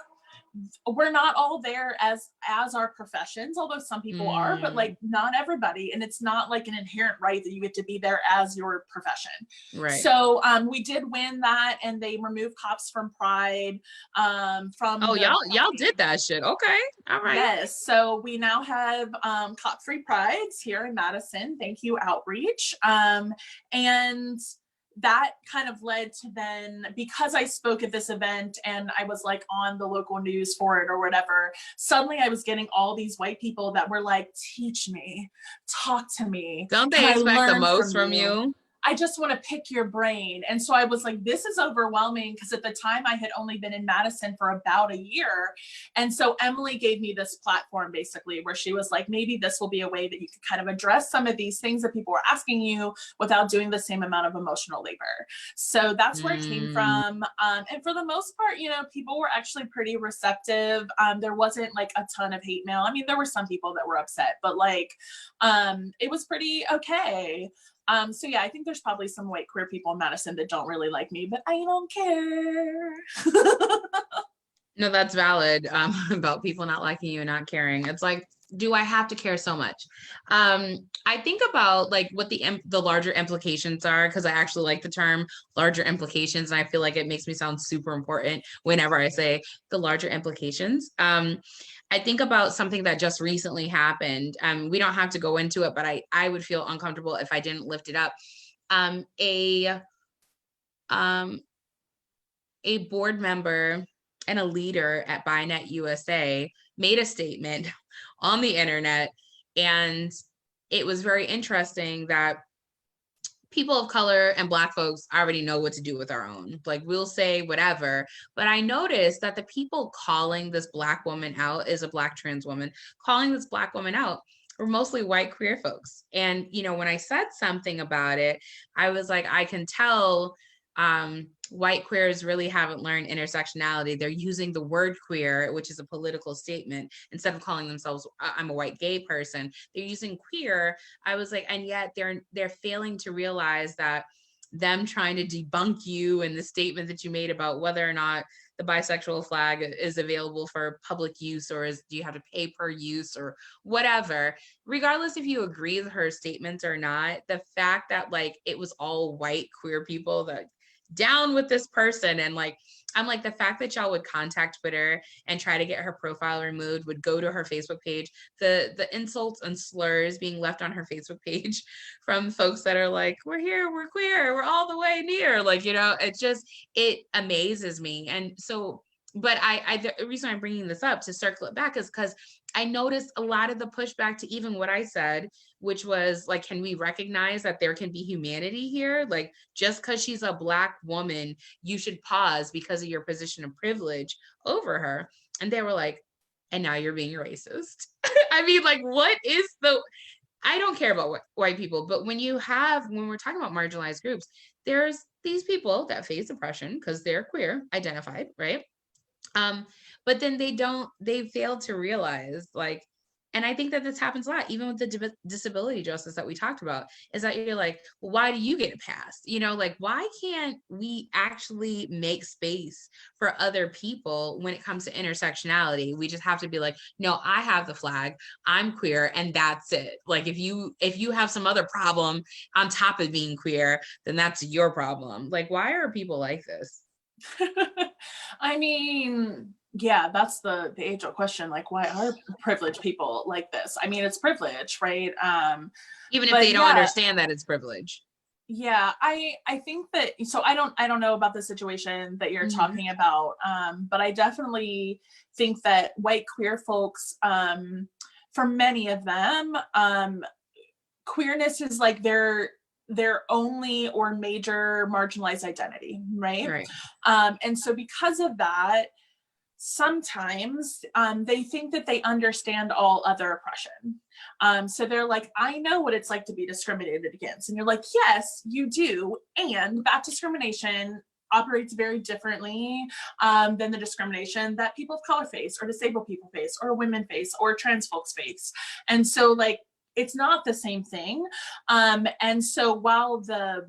we're not all there as our professions, although some people are, but like not everybody. And it's not like an inherent right that you get to be there as your profession. Right. So we did win that, and they removed cops from Pride. Y'all did that shit. Okay. All right. Yes. So we now have cop-free prides here in Madison. Thank you, Outreach. And that kind of led to then, because I spoke at this event and I was like on the local news for it or whatever, suddenly I was getting all these white people that were like, teach me, talk to me. Don't they expect the most from you? I just want to pick your brain. And so I was like, this is overwhelming, because at the time I had only been in Madison for about a year. And so Emily gave me this platform basically where she was like, maybe this will be a way that you could kind of address some of these things that people were asking you without doing the same amount of emotional labor. So that's where it came from. And for the most part, you know, people were actually pretty receptive. There wasn't like a ton of hate mail. I mean, there were some people that were upset, but like, it was pretty okay. So yeah, I think there's probably some white queer people in Madison that don't really like me, but I don't care. No, that's valid, about people not liking you and not caring. It's like, do I have to care so much? I think about like what the larger implications are, because I actually like the term larger implications, and I feel like it makes me sound super important whenever I say the larger implications. I think about something that just recently happened. We don't have to go into it, but I would feel uncomfortable if I didn't lift it up. A board member and a leader at BuyNet USA made a statement on the internet, and it was very interesting that people of color and Black folks already know what to do with our own. Like, we'll say whatever. But I noticed that the people calling this Black woman out, is a Black trans woman, calling this Black woman out, were mostly white queer folks. And, you know, when I said something about it, I was like, I can tell white queers really haven't learned intersectionality. They're using the word queer, which is a political statement, instead of calling themselves, I'm a white gay person. They're using queer. I was like, and yet they're failing to realize that them trying to debunk you and the statement that you made about whether or not the bisexual flag is available for public use, or do you have to pay per use or whatever, regardless if you agree with her statements or not, the fact that like it was all white queer people that down with this person. And like, I'm like, the fact that y'all would contact Twitter and try to get her profile removed, would go to her Facebook page, the insults and slurs being left on her Facebook page from folks that are like, we're here, we're queer, we're all the way near. Like, you know, it amazes me. And so, but the reason I'm bringing this up to circle it back is because I noticed a lot of the pushback to even what I said, which was like, can we recognize that there can be humanity here? Like, just because she's a Black woman, you should pause because of your position of privilege over her. And they were like, and now you're being racist. I mean, like, what is I don't care about white people, but when we're talking about marginalized groups, there's these people that face oppression because they're queer identified, right? But then they fail to realize, like, and I think that this happens a lot, even with the disability justice that we talked about, is that you're like, well, why do you get it passed? You know, like, why can't we actually make space for other people when it comes to intersectionality? We just have to be like, no, I have the flag, I'm queer, and that's it. Like, if you have some other problem on top of being queer, then that's your problem. Like, why are people like this? I mean, yeah, that's the age-old question. Like, why are privileged people like this? I mean, it's privilege, right? Even if they don't understand that it's privilege. Yeah, I think that, so I don't know about the situation that you're talking about, but I definitely think that white queer folks, for many of them, queerness is like their only or major marginalized identity, right? And so because of that, sometimes they think that they understand all other oppression. So they're like, I know what it's like to be discriminated against. And you're like, yes, you do. And that discrimination operates very differently than the discrimination that people of color face, or disabled people face, or women face, or trans folks face. And so, like, it's not the same thing. And so while the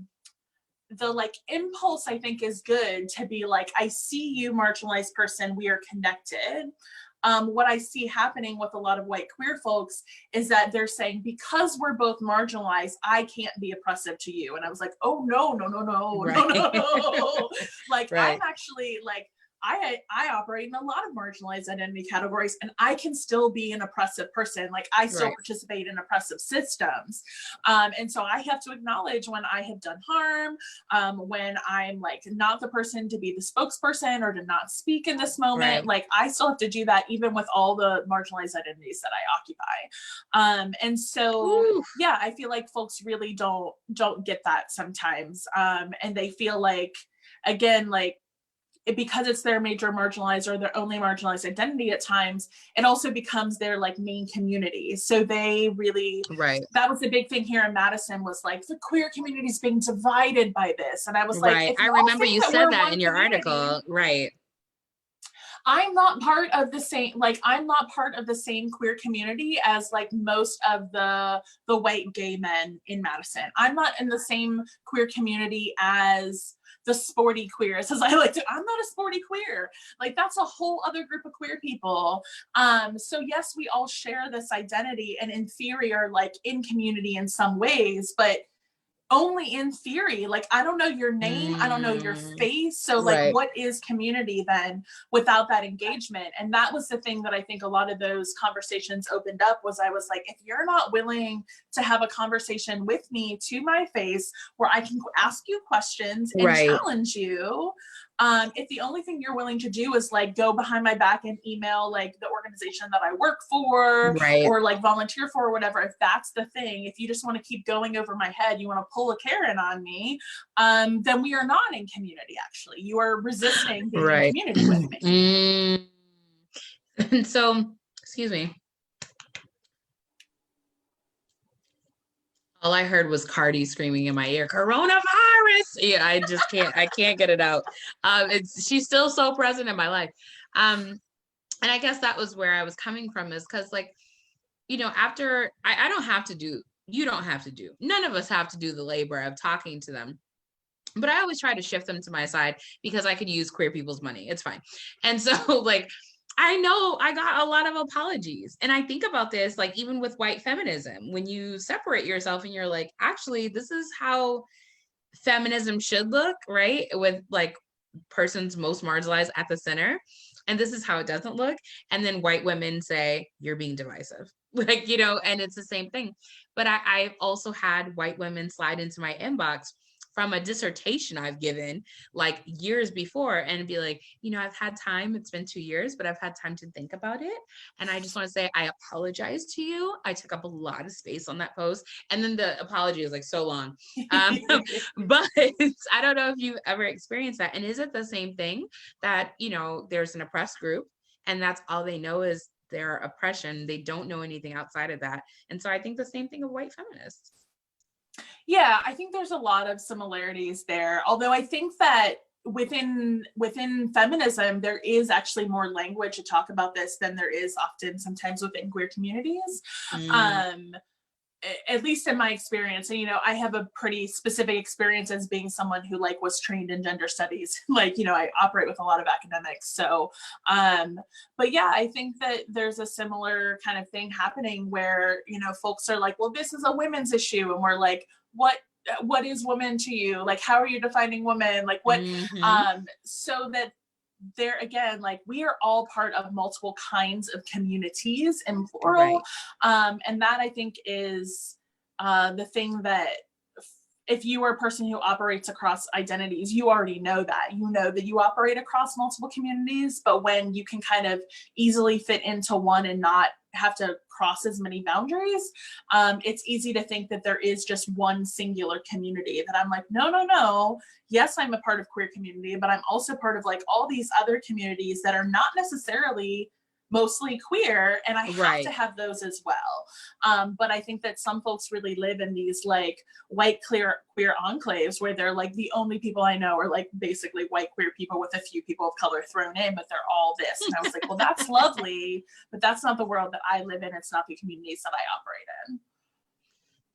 like impulse, I think, is good to be like, I see you, marginalized person, we are connected. What I see happening with a lot of white queer folks is that they're saying, because we're both marginalized, I can't be oppressive to you. And I was like, oh, no, no. Like, I'm actually like, I operate in a lot of marginalized identity categories, and I can still be an oppressive person. Like, I still participate in oppressive systems. And so I have to acknowledge when I have done harm, when I'm like not the person to be the spokesperson or to not speak in this moment. Like, I still have to do that even with all the marginalized identities that I occupy. And so, yeah, I feel like folks really don't get that sometimes. And they feel like, again, like, because it's their major marginalized or their only marginalized identity at times, it also becomes their like main community. So they really, that was the big thing here in Madison, was like, the queer community is being divided by this. And I was like, I remember you said that in your article, I'm not part of the same, like, I'm not part of the same queer community as like most of the white gay men in Madison. I'm not in the same queer community as the sporty queers, as I like to. I'm not a sporty queer. Like, that's a whole other group of queer people. So yes, we all share this identity, and in theory are like in community in some ways, but only in theory. Like, I don't know your name, I don't know your face. So like, what is community then without that engagement? And that was the thing that I think a lot of those conversations opened up, was I was like, if you're not willing to have a conversation with me to my face, where I can ask you questions and challenge you, if the only thing you're willing to do is like go behind my back and email like the organization that I work for, or like volunteer for, or whatever, if that's the thing, if you just want to keep going over my head, you want to pull a Karen on me, then we are not in community. Actually, you are resisting being in community with me. And so, excuse me. All I heard was Cardi screaming in my ear, coronavirus. Yeah, I can't get it out. She's still so present in my life. And I guess that was where I was coming from, is because, like, you know, after I don't have to do, you don't have to do, none of us have to do the labor of talking to them. But I always try to shift them to my side because I could use queer people's money. It's fine. And so, like, I know I got a lot of apologies. And I think about this, like, even with white feminism, when you separate yourself and you're like, actually, this is how feminism should look, right? With like persons most marginalized at the center. And this is how it doesn't look. And then white women say, you're being divisive. Like, you know, and it's the same thing. But I've also had white women slide into my inbox from a dissertation I've given like years before and be like, you know, I've had time, it's been 2 years, but I've had time to think about it. And I just want to say, I apologize to you. I took up a lot of space on that post. And then the apology is like so long. But I don't know if you've ever experienced that. And is it the same thing that, you know, there's an oppressed group and that's all they know is their oppression. They don't know anything outside of that. And so I think the same thing of white feminists. Yeah, I think there's a lot of similarities there. Although I think that within feminism, there is actually more language to talk about this than there is often sometimes within queer communities. At least in my experience, and you know, I have a pretty specific experience as being someone who like was trained in gender studies. Like, you know, I operate with a lot of academics. So, but yeah, I think that there's a similar kind of thing happening where, you know, folks are like, well, this is a women's issue. And we're like, what is woman to you? Like, how are you defining woman? Like what, so that there again, like we are all part of multiple kinds of communities in plural. Right. And that I think is the thing that if you are a person who operates across identities, you already know that. You know that you operate across multiple communities, but when you can kind of easily fit into one and not have to cross as many boundaries, it's easy to think that there is just one singular community that I'm like, no. Yes, I'm a part of queer community, but I'm also part of like all these other communities that are not necessarily mostly queer, and I have to have those as well. But I think that some folks really live in these like white queer enclaves where they're like, the only people I know are like basically white queer people with a few people of color thrown in, but they're all this. And I was like, well, that's lovely, but that's not the world that I live in. It's not the communities that I operate in.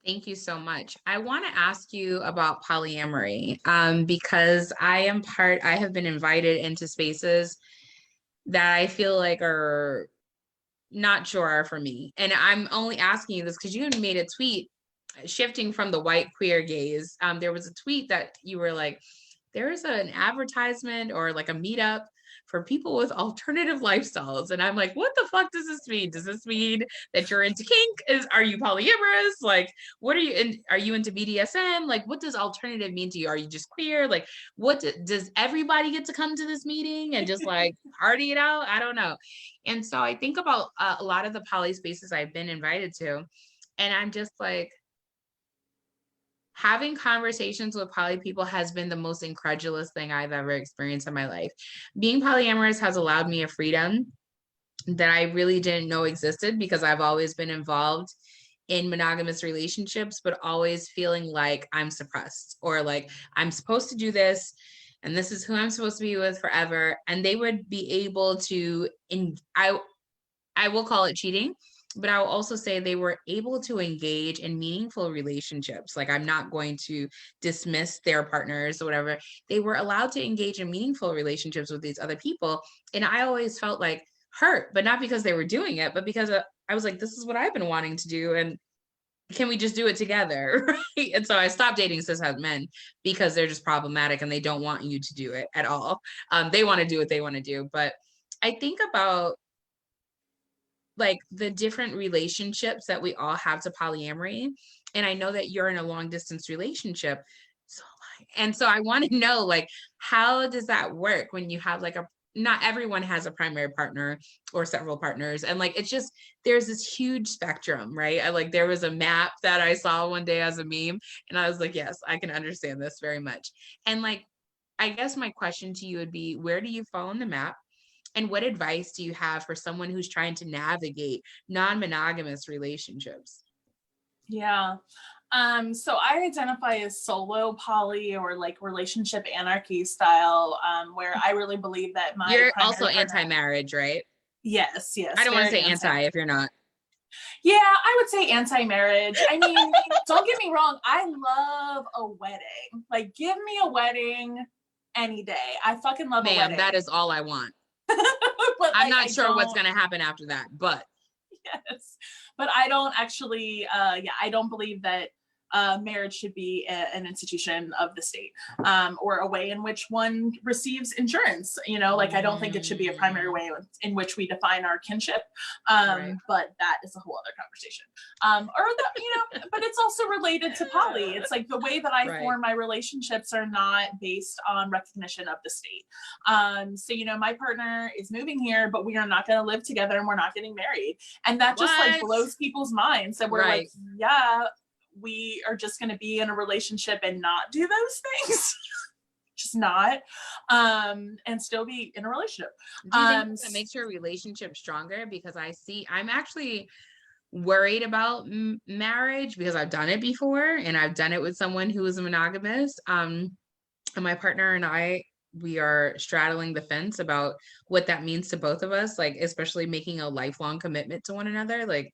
Thank you so much. I want to ask you about polyamory because I have been invited into spaces that I feel like are not sure are for me. And I'm only asking you this because you made a tweet shifting from the white queer gaze. There was a tweet that you were like, there is an advertisement or like a meetup for people with alternative lifestyles. And I'm like, what the fuck does this mean? Does this mean that you're into kink? Are you polyamorous? Like, what are you in? Are you into BDSM? Like, what does alternative mean to you? Are you just queer? Like, what does everybody get to come to this meeting and just like party it out? I don't know. And so I think about a lot of the poly spaces I've been invited to, and I'm just like, having conversations with poly people has been the most incredulous thing I've ever experienced in my life. Being polyamorous has allowed me a freedom that I really didn't know existed because I've always been involved in monogamous relationships, but always feeling like I'm suppressed or like I'm supposed to do this and this is who I'm supposed to be with forever. And they would be able to, I will call it cheating, but I will also say they were able to engage in meaningful relationships. Like, I'm not going to dismiss their partners or whatever. They were allowed to engage in meaningful relationships with these other people. And I always felt like hurt, but not because they were doing it, but because I was like, this is what I've been wanting to do. And can we just do it together? Right? And so I stopped dating cishet men because they're just problematic and they don't want you to do it at all. They want to do what they want to do. But I think about like the different relationships that we all have to polyamory. And I know that you're in a long distance relationship. So am I. And so I want to know, like, how does that work when you have like not everyone has a primary partner or several partners. And like, it's just, there's this huge spectrum, right? There was a map that I saw one day as a meme and I was like, yes, I can understand this very much. And like, I guess my question to you would be, where do you fall on the map? And what advice do you have for someone who's trying to navigate non-monogamous relationships? Yeah. So I identify as solo poly or like relationship anarchy style, where I really believe that you're also anti-marriage, right? Yes. I don't want to say anti if you're not. Yeah, I would say anti-marriage. I mean, don't get me wrong. I love a wedding. Like, give me a wedding any day. I fucking love a wedding. That is all I want. But I'm not sure what's going to happen after that, but. Yes. But I don't actually, I don't believe that marriage should be an institution of the state, or a way in which one receives insurance. You know, like I don't think it should be a primary way in which we define our kinship. But that is a whole other conversation. Or that, you know, but it's also related to poly. It's like the way that I form my relationships are not based on recognition of the state. So, you know, my partner is moving here, but we are not going to live together and we're not getting married. And that just like blows people's minds. And we're like, yeah, we are just going to be in a relationship and not do those things. Just not, and still be in a relationship. Do you think that makes your relationship stronger? Because I'm actually worried about marriage because I've done it before, and I've done it with someone who is monogamous. And my partner and I, we are straddling the fence about what that means to both of us, like especially making a lifelong commitment to one another. Like,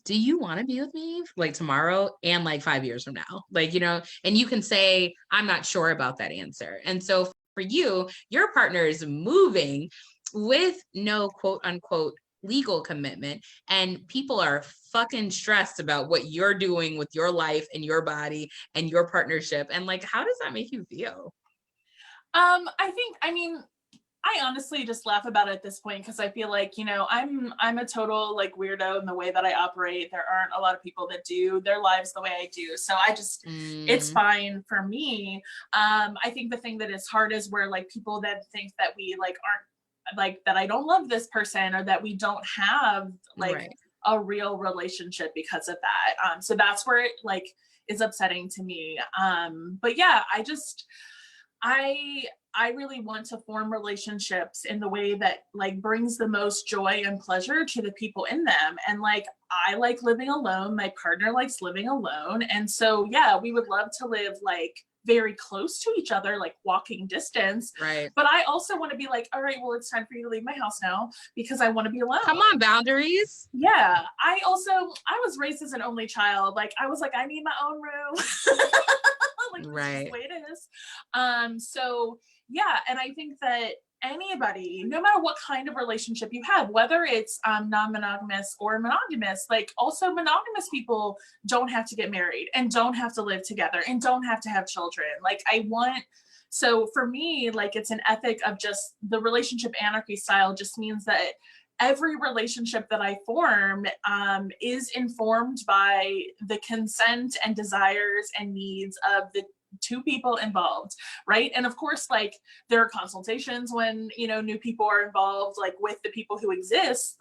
do you want to be with me like tomorrow and like 5 years from now? Like, you know, and you can say, I'm not sure about that answer. And so for you, your partner is moving with no quote unquote legal commitment, and people are fucking stressed about what you're doing with your life and your body and your partnership. And like, how does that make you feel? I honestly just laugh about it at this point because I feel like, you know, I'm a total like weirdo in the way that I operate. There aren't a lot of people that do their lives the way I do. So I just, it's fine for me. I think the thing that is hard is where like people that think that we like aren't like, that I don't love this person or that we don't have like a real relationship because of that. So that's where it like is upsetting to me. But yeah, I really want to form relationships in the way that like brings the most joy and pleasure to the people in them. And like, I like living alone. My partner likes living alone. And so, yeah, we would love to live like very close to each other, like walking distance. Right. But I also want to be like, all right, well, it's time for you to leave my house now because I want to be alone. Come on, boundaries. Yeah. I was raised as an only child. Like, I was like, I need my own room. Like, this is the way it is. So yeah, and I think that anybody, no matter what kind of relationship you have, whether it's non-monogamous or monogamous, like also monogamous people don't have to get married and don't have to live together and don't have to have children. Like so for me, like it's an ethic of just the relationship anarchy style just means that every relationship that I form is informed by the consent and desires and needs of the two people involved, right? And of course, like there are consultations when, you know, new people are involved, like with the people who exist,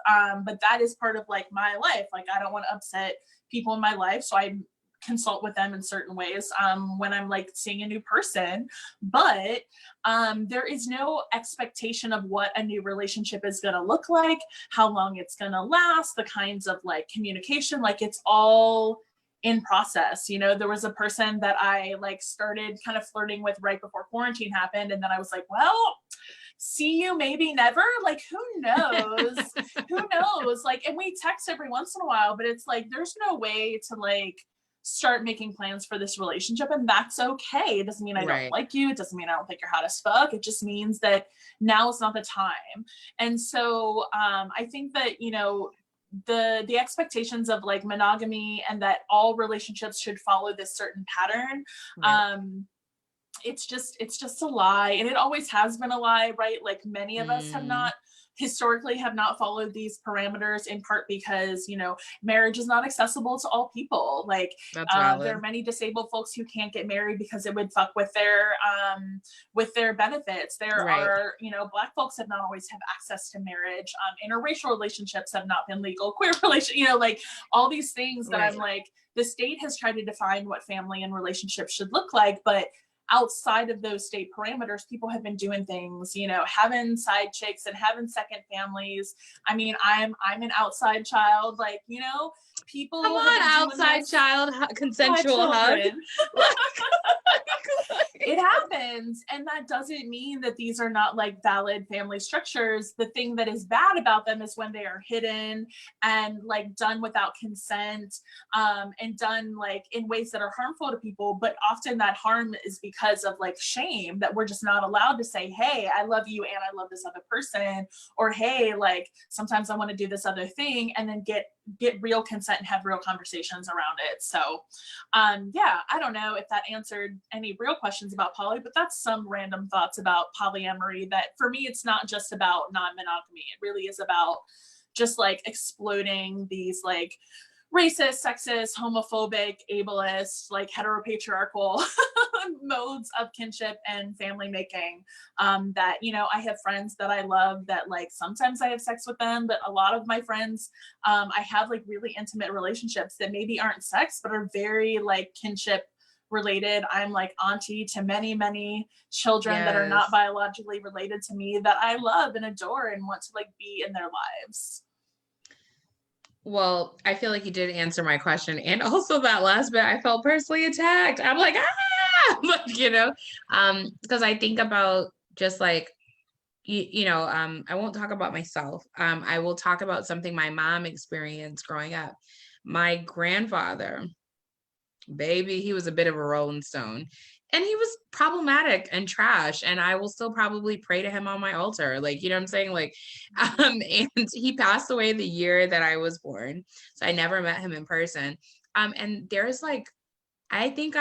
but that is part of like my life. Like I don't want to upset people in my life, so I consult with them in certain ways when I'm like seeing a new person. But there is no expectation of what a new relationship is going to look like, how long it's going to last, the kinds of like communication, like it's all in process. You know, there was a person that I like started kind of flirting with right before quarantine happened, and then I was like, well, see you maybe never, like who knows. Who knows, like, and we text every once in a while, but it's like there's no way to like start making plans for this relationship, and that's okay. It doesn't mean I don't like you, it doesn't mean I don't think you're hot as fuck, it just means that now is not the time. And so I think that, you know, the expectations of like monogamy and that all relationships should follow this certain pattern, it's just a lie, and it always has been a lie, right? Like many of us have not followed these parameters, in part because, you know, marriage is not accessible to all people. Like there are many disabled folks who can't get married because it would fuck with their benefits. There are, you know, Black folks have not always have access to marriage. Interracial relationships have not been legal. Queer relation, you know, like all these things that I'm like, the state has tried to define what family and relationships should look like, but outside of those state parameters, people have been doing things, you know, having side chicks and having second families. I mean, I'm an outside child, like, you know, people. Come on, outside child, consensual hug. It happens. And that doesn't mean that these are not like valid family structures. The thing that is bad about them is when they are hidden and like done without consent, and done like in ways that are harmful to people. But often that harm is because of like shame, that we're just not allowed to say, hey, I love you and I love this other person, or hey, like sometimes I want to do this other thing, and then get get real consent and have real conversations around it. So yeah, I don't know if that answered any real questions about poly, but that's some random thoughts about polyamory that for me, it's not just about non-monogamy. It really is about just like exploding these like racist, sexist, homophobic, ableist, like heteropatriarchal modes of kinship and family making. That, you know, I have friends that I love that like sometimes I have sex with them, but a lot of my friends, I have like really intimate relationships that maybe aren't sex, but are very like kinship related. I'm like auntie to many, many children that are not Yes. biologically related to me that I love and adore and want to like be in their lives. Well, I feel like you did answer my question. And also that last bit, I felt personally attacked. I'm like, ah, like, you know, because I think about just like, I won't talk about myself. I will talk about something my mom experienced growing up. My grandfather, baby, he was a bit of a rolling stone. And he was problematic and trash. And I will still probably pray to him on my altar. Like, you know what I'm saying? Like, and he passed away the year that I was born. So I never met him in person. And there's like, I think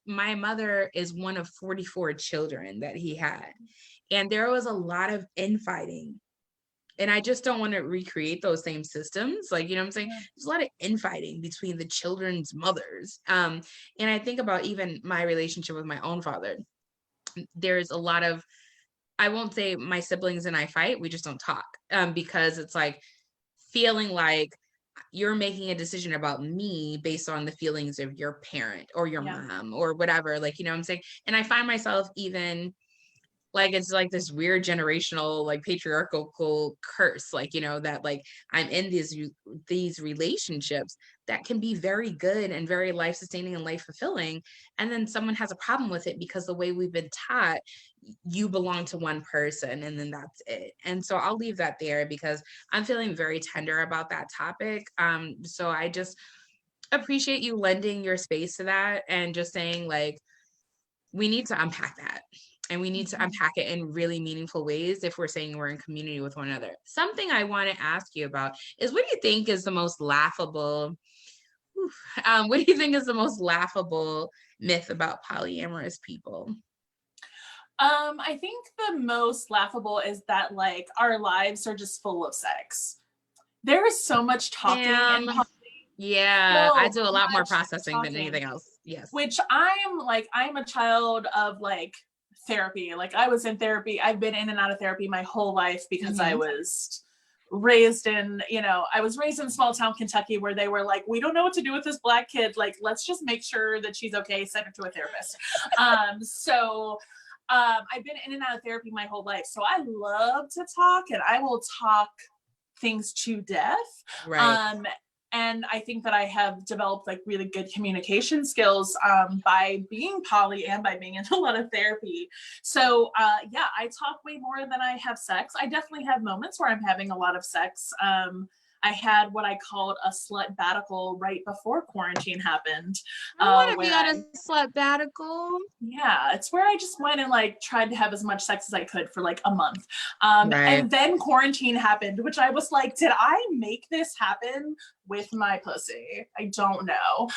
my mother is one of 44 children that he had. And there was a lot of infighting, and I just don't want to recreate those same systems. Like, you know what I'm saying? Yeah. There's a lot of infighting between the children's mothers. And I think about even my relationship with my own father. There's a lot of, I won't say my siblings and I fight, we just don't talk. Because it's like feeling like you're making a decision about me based on the feelings of your parent or your Yeah. mom or whatever. Like, you know what I'm saying? And I find myself even like it's like this weird generational like patriarchal curse, like, you know, that like I'm in these relationships that can be very good and very life sustaining and life fulfilling, and then someone has a problem with it because the way we've been taught, you belong to one person and then that's it. And so I'll leave that there because I'm feeling very tender about that topic. So I just appreciate you lending your space to that and just saying like we need to unpack that, and we need to Mhm. unpack it in really meaningful ways if we're saying we're in community with one another. Something I want to ask you about is what do you think is the most laughable what do you think is the most laughable myth about polyamorous people? I think the most laughable is that like our lives are just full of sex. There is so much talking in Um, yeah, I so do a lot more much processing than anything talking, else. Yes. which I'm a child of like therapy. Like I was in therapy. I've been in and out of therapy my whole life because I Hmm. was raised in, I was raised in small town Kentucky where they were like, we don't know what to do with this Black kid. Like, let's just make sure that she's okay, send her to a therapist. I've been in and out of therapy my whole life. So I love to talk and I will talk things to death. Right. Um, and I think that I have developed like really good communication skills by being poly and by being in a lot of therapy. So yeah, I talk way more than I have sex. I definitely have moments where I'm having a lot of sex. I had what I called a slut-batical right before quarantine happened, I want to be where on I a slut-batical. yeah, it's where I just went and like tried to have as much sex as I could for like a month. Right. And then quarantine happened, which I was like, did I make this happen with my pussy? I don't know.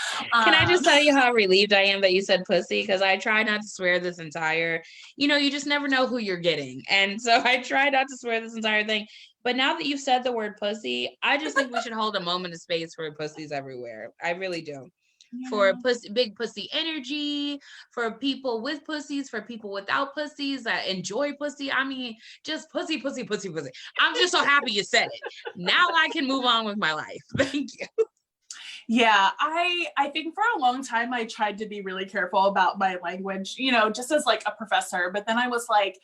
Can I just Um, tell you how relieved I am that you said pussy? Because I try not to swear this entire, you just never know who you're getting. And so I try not to swear this entire thing. But now that you've said the word pussy, I just think we should hold a moment of space for pussies everywhere. I really do. For yeah. pussy, big pussy energy, for people with pussies, for people without pussies that enjoy pussy. I mean, just pussy, pussy, pussy, pussy. I'm just so happy you said it. Now I can move on with my life. Thank you. Yeah, I think for a long time I tried to be really careful about my language, just as like a professor, but then I was like,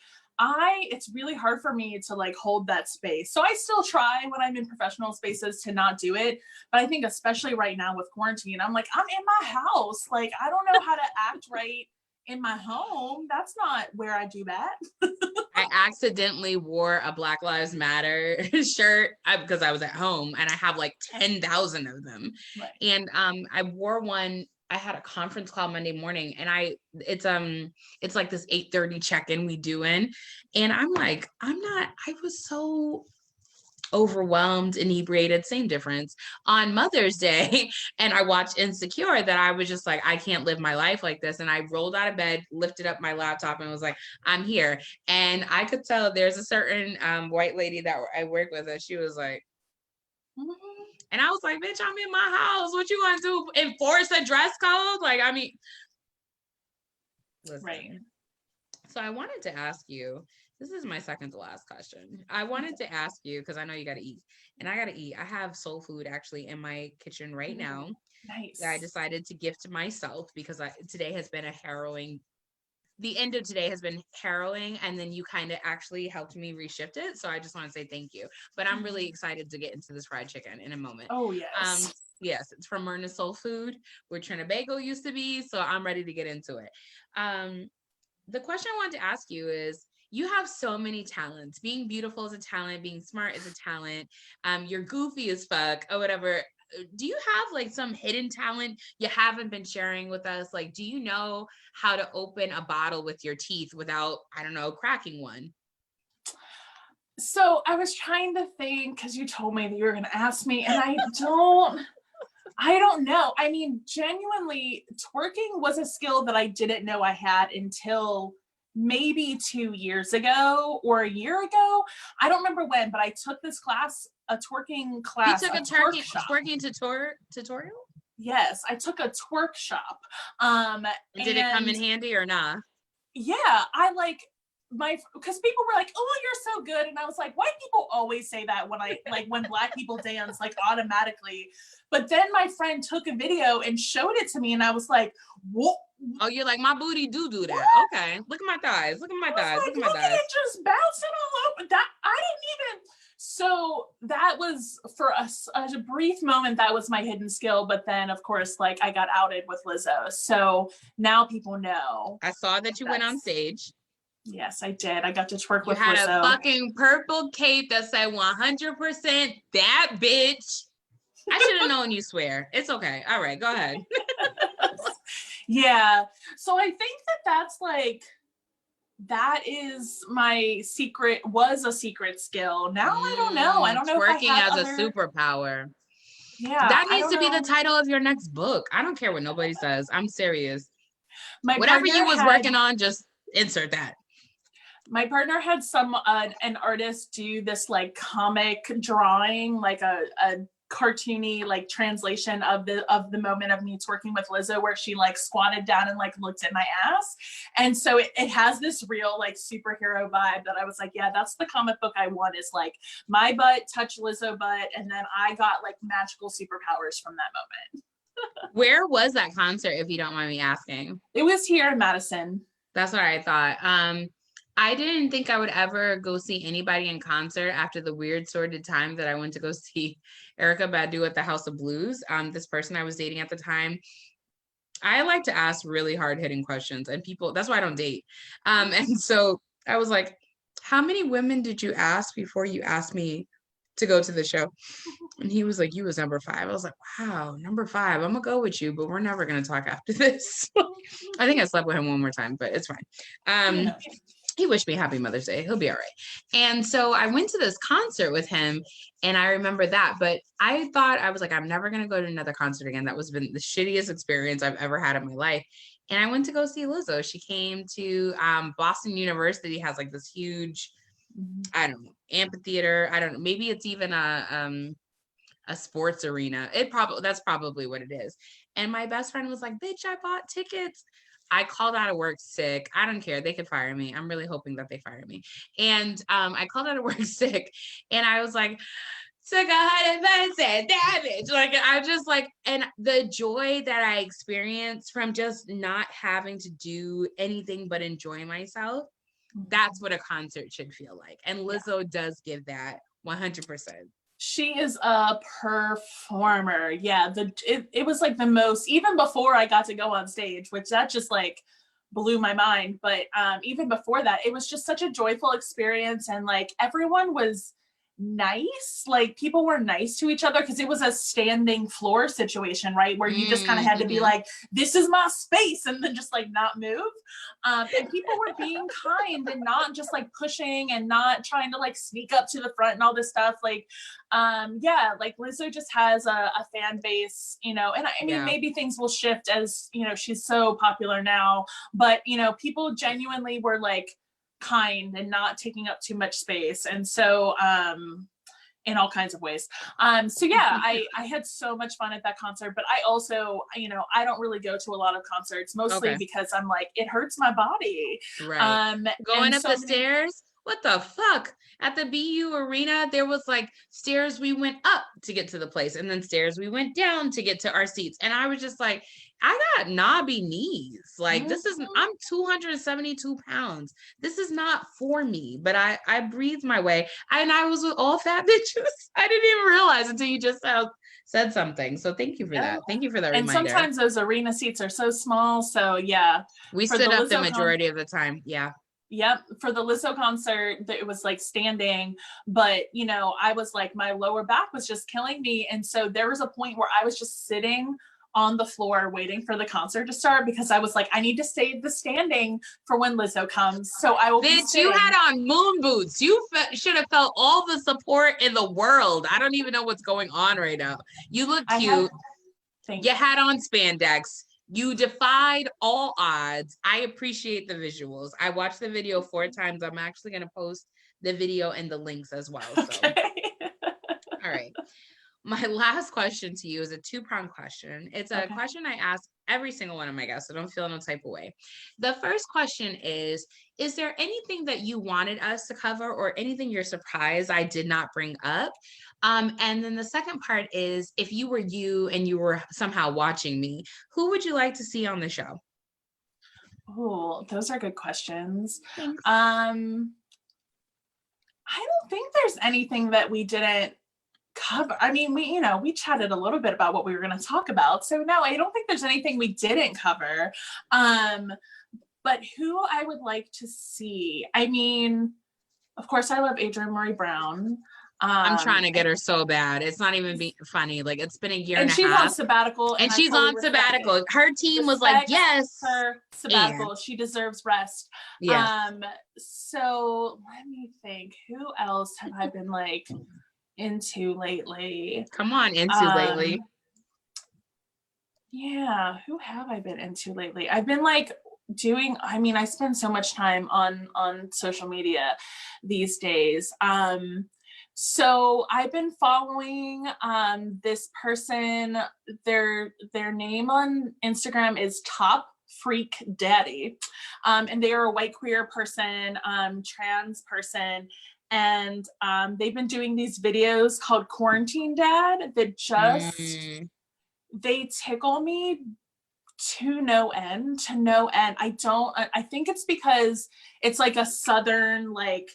it's really hard for me to like hold that space. So I still try when I'm in professional spaces to not do it, but I think especially right now with quarantine, I'm like, I'm in my house. Like I don't know how to act right in my home. That's not where I do that. I accidentally wore a Black Lives Matter shirt because I was at home and I have like 10,000 of them. Right. And I wore one. I had a conference call Monday morning and it's like this 8:30 check-in we do in. And I'm like, I was so overwhelmed, inebriated, same difference, on Mother's Day. And I watched Insecure, that I was just like, I can't live my life like this. And I rolled out of bed, lifted up my laptop, and was like, I'm here. And I could tell there's a certain white lady that I work with, and she was like, and I was like, bitch, I'm in my house. What you want to do? Enforce a dress code? Like, I mean, listen. Right. So I wanted to ask you, this is my second to last question. I wanted to ask you, because I know you got to eat, and I got to eat. I have soul food actually in my kitchen right now. Nice. That I decided to gift to myself, because today has been a harrowing, the end of today has been harrowing, and then you kind of actually helped me reshift it. So I just want to say thank you. But I'm really excited to get into this fried chicken in a moment. Oh, yes. Yes, it's from Myrna Soul Food, where Trinbago used to be. So I'm ready to get into it. The question I wanted to ask you is, you have so many talents. Being beautiful is a talent. Being smart is a talent. You're goofy as fuck or whatever. Do you have like some hidden talent you haven't been sharing with us? Like, do you know how to open a bottle with your teeth without, I don't know, cracking one? So I was trying to think, because you told me that you were going to ask me, and I don't know. I mean, genuinely, twerking was a skill that I didn't know I had until maybe 2 years ago or a year ago. I don't remember when, but I took this class, a twerking class. You took a twerking tutorial? Yes, I took a twerk shop. Did it come in handy or not? Yeah, I like because people were like, oh, you're so good, and I was like, white people always say that when I like when Black people dance, like automatically. But then my friend took a video and showed it to me, and I was like, what? Oh, you're like, my booty do that. What? Okay, look at my thighs. Look at my thighs. Like, look at it just bouncing all over. That I didn't even. So that was for us as a brief moment. That was my hidden skill. But then, of course, like I got outed with Lizzo, so now people know. I saw that you went on stage. Yes, I did. I got to twerk with Lizzo. You had Lizzo. a fucking purple cape that said 100% that bitch. I should have known you swear. It's okay. All right, go ahead. Yeah. So I think that's like, that is my secret, was a secret skill. Now I don't know. I don't know twerking if I have as a superpower. Yeah. That needs to be the title of your next book. I don't care what nobody says. I'm serious. Whatever you was working on, just insert that. My partner had an artist do this like comic drawing, like a cartoony like translation of the moment of me twerking with Lizzo, where she like squatted down and like looked at my ass. And so it has this real like superhero vibe that I was like, yeah, that's the comic book I want, is like my butt touch Lizzo butt, and then I got like magical superpowers from that moment. Where was that concert, if you don't mind me asking? It was here in Madison. That's what I thought. I didn't think I would ever go see anybody in concert after the weird sordid time that I went to go see Erykah Badu at the House of Blues. This person I was dating at the time, I like to ask really hard-hitting questions, and people, that's why I don't date. And so I was like, how many women did you ask before you asked me to go to the show? And he was like, you was number 5. I was like, wow, number 5. I'm gonna go with you, but we're never gonna talk after this. I think I slept with him one more time, but it's fine. He wished me happy Mother's Day. He'll be all right. And so I went to this concert with him, and I remember that, but I thought, I was like, I'm never going to go to another concert again. That was been the shittiest experience I've ever had in my life. And I went to go see Lizzo. She came to Boston University, has like this huge, I don't know, amphitheater. I don't know. Maybe it's even a sports arena. That's probably what it is. And my best friend was like, bitch, I bought tickets. I called out of work sick. I don't care. They could fire me. I'm really hoping that they fire me. And I called out of work sick, and I was like, took 100% damage. Like, I just like, and the joy that I experienced from just not having to do anything but enjoy myself, that's what a concert should feel like. And Lizzo does give that 100%. She is a performer. Yeah, it was like the most, even before I got to go on stage, which that just like blew my mind. But even before that, it was just such a joyful experience, and like everyone was nice. Like people were nice to each other because it was a standing floor situation, right? Where you just kind of had to be like, this is my space, and then just like not move. And people were being kind and not just like pushing and not trying to like sneak up to the front and all this stuff. Like, yeah, like Lizzo just has a fan base, you know, and I mean, maybe things will shift as, you know, she's so popular now, but, you know, people genuinely were like, kind and not taking up too much space, and so in all kinds of ways. So yeah, I had so much fun at that concert, but I also, you know, I don't really go to a lot of concerts, mostly because I'm like, it hurts my body. Right. Going up the stairs, what the fuck? At the BU Arena, there was like stairs we went up to get to the place, and then stairs we went down to get to our seats. And I was just like, I got knobby knees. Like this is, I'm 272 pounds. This is not for me, but I breathed my way. And I was with all fat bitches. I didn't even realize until you just said something. So thank you for that. Thank you for that reminder. And sometimes those arena seats are so small. So yeah. We stood up the majority of the time. Yeah. Yep. For the Lizzo concert, it was like standing, but you know, I was like, my lower back was just killing me. And so there was a point where I was just sitting on the floor waiting for the concert to start because I was like, I need to save the standing for when Lizzo comes. So I will be sitting. You had on moon boots. You should have felt all the support in the world. I don't even know what's going on right now. You look cute. You had on spandex. You defied all odds. I appreciate the visuals. I watched the video 4 times. I'm actually going to post the video and the links as well. So. All right. My last question to you is a 2-pronged question. It's a question I ask every single one of my guests, so don't feel no type of way. The first question is there anything that you wanted us to cover or anything you're surprised I did not bring up? And then the second part is, if you were you and you were somehow watching me, who would you like to see on the show? Oh, those are good questions. Thanks. I don't think there's anything that we didn't cover. I mean, we chatted a little bit about what we were going to talk about. So no, I don't think there's anything we didn't cover. But who I would like to see, I mean, of course, I love Adrienne Maree Brown. I'm trying to get her so bad. It's not even funny. Like, it's been a year and a half. And she's on sabbatical. And she's on sabbatical. Her team was like, yes. Her sabbatical. She deserves rest. Yeah. So let me think. Who else have I been like into lately? Come on, into lately. Yeah. Who have I been into lately? I've been like I spend so much time on social media these days. So I've been following this person. Their name on Instagram is Top Freak Daddy, and they are a white queer person, trans person, and they've been doing these videos called Quarantine Dad that just they tickle me to no end. I think it's because it's like a Southern like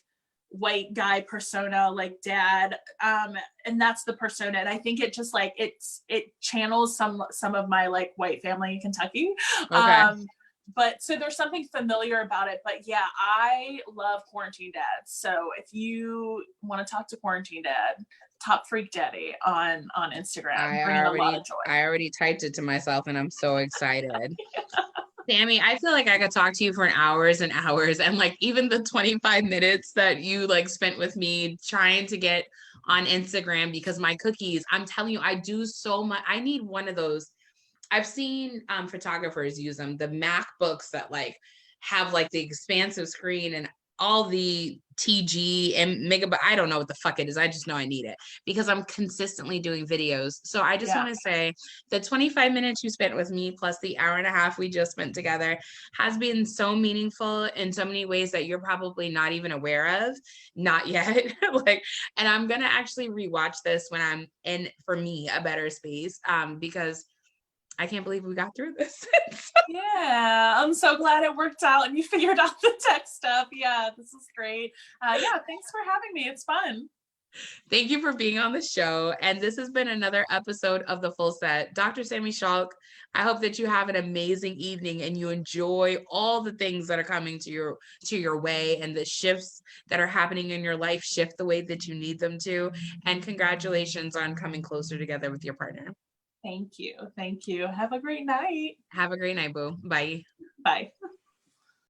white guy persona, like dad, and that's the persona, and I think it just like it channels some of my like white family in Kentucky. But so there's something familiar about it. But yeah, I love Quarantine Dad. So if you want to talk to Quarantine Dad, Top Freak Daddy on Instagram, a lot of joy. I already typed it to myself and I'm so excited. Sami, I feel like I could talk to you for hours and hours, and like even the 25 minutes that you like spent with me trying to get on Instagram because my cookies, I'm telling you, I do so much. I need one of those. I've seen photographers use them, the MacBooks that like have like the expansive screen and all the TG and megabyte. I don't know what the fuck it is. I just know I need it because I'm consistently doing videos. So I just want to say the 25 minutes you spent with me plus the hour and a half we just spent together has been so meaningful in so many ways that you're probably not even aware of. Not yet. And I'm going to actually rewatch this when I'm in, for me, a better space, because I can't believe we got through this. Yeah, I'm so glad it worked out and you figured out the tech stuff. Yeah, this is great. Yeah, thanks for having me. It's fun. Thank you for being on the show. And this has been another episode of The Full Set. Dr. Sami Schalk, I hope that you have an amazing evening and you enjoy all the things that are coming to your way, and the shifts that are happening in your life shift the way that you need them to. And congratulations on coming closer together with your partner. Thank you. Thank you. Have a great night. Have a great night, boo. Bye. Bye.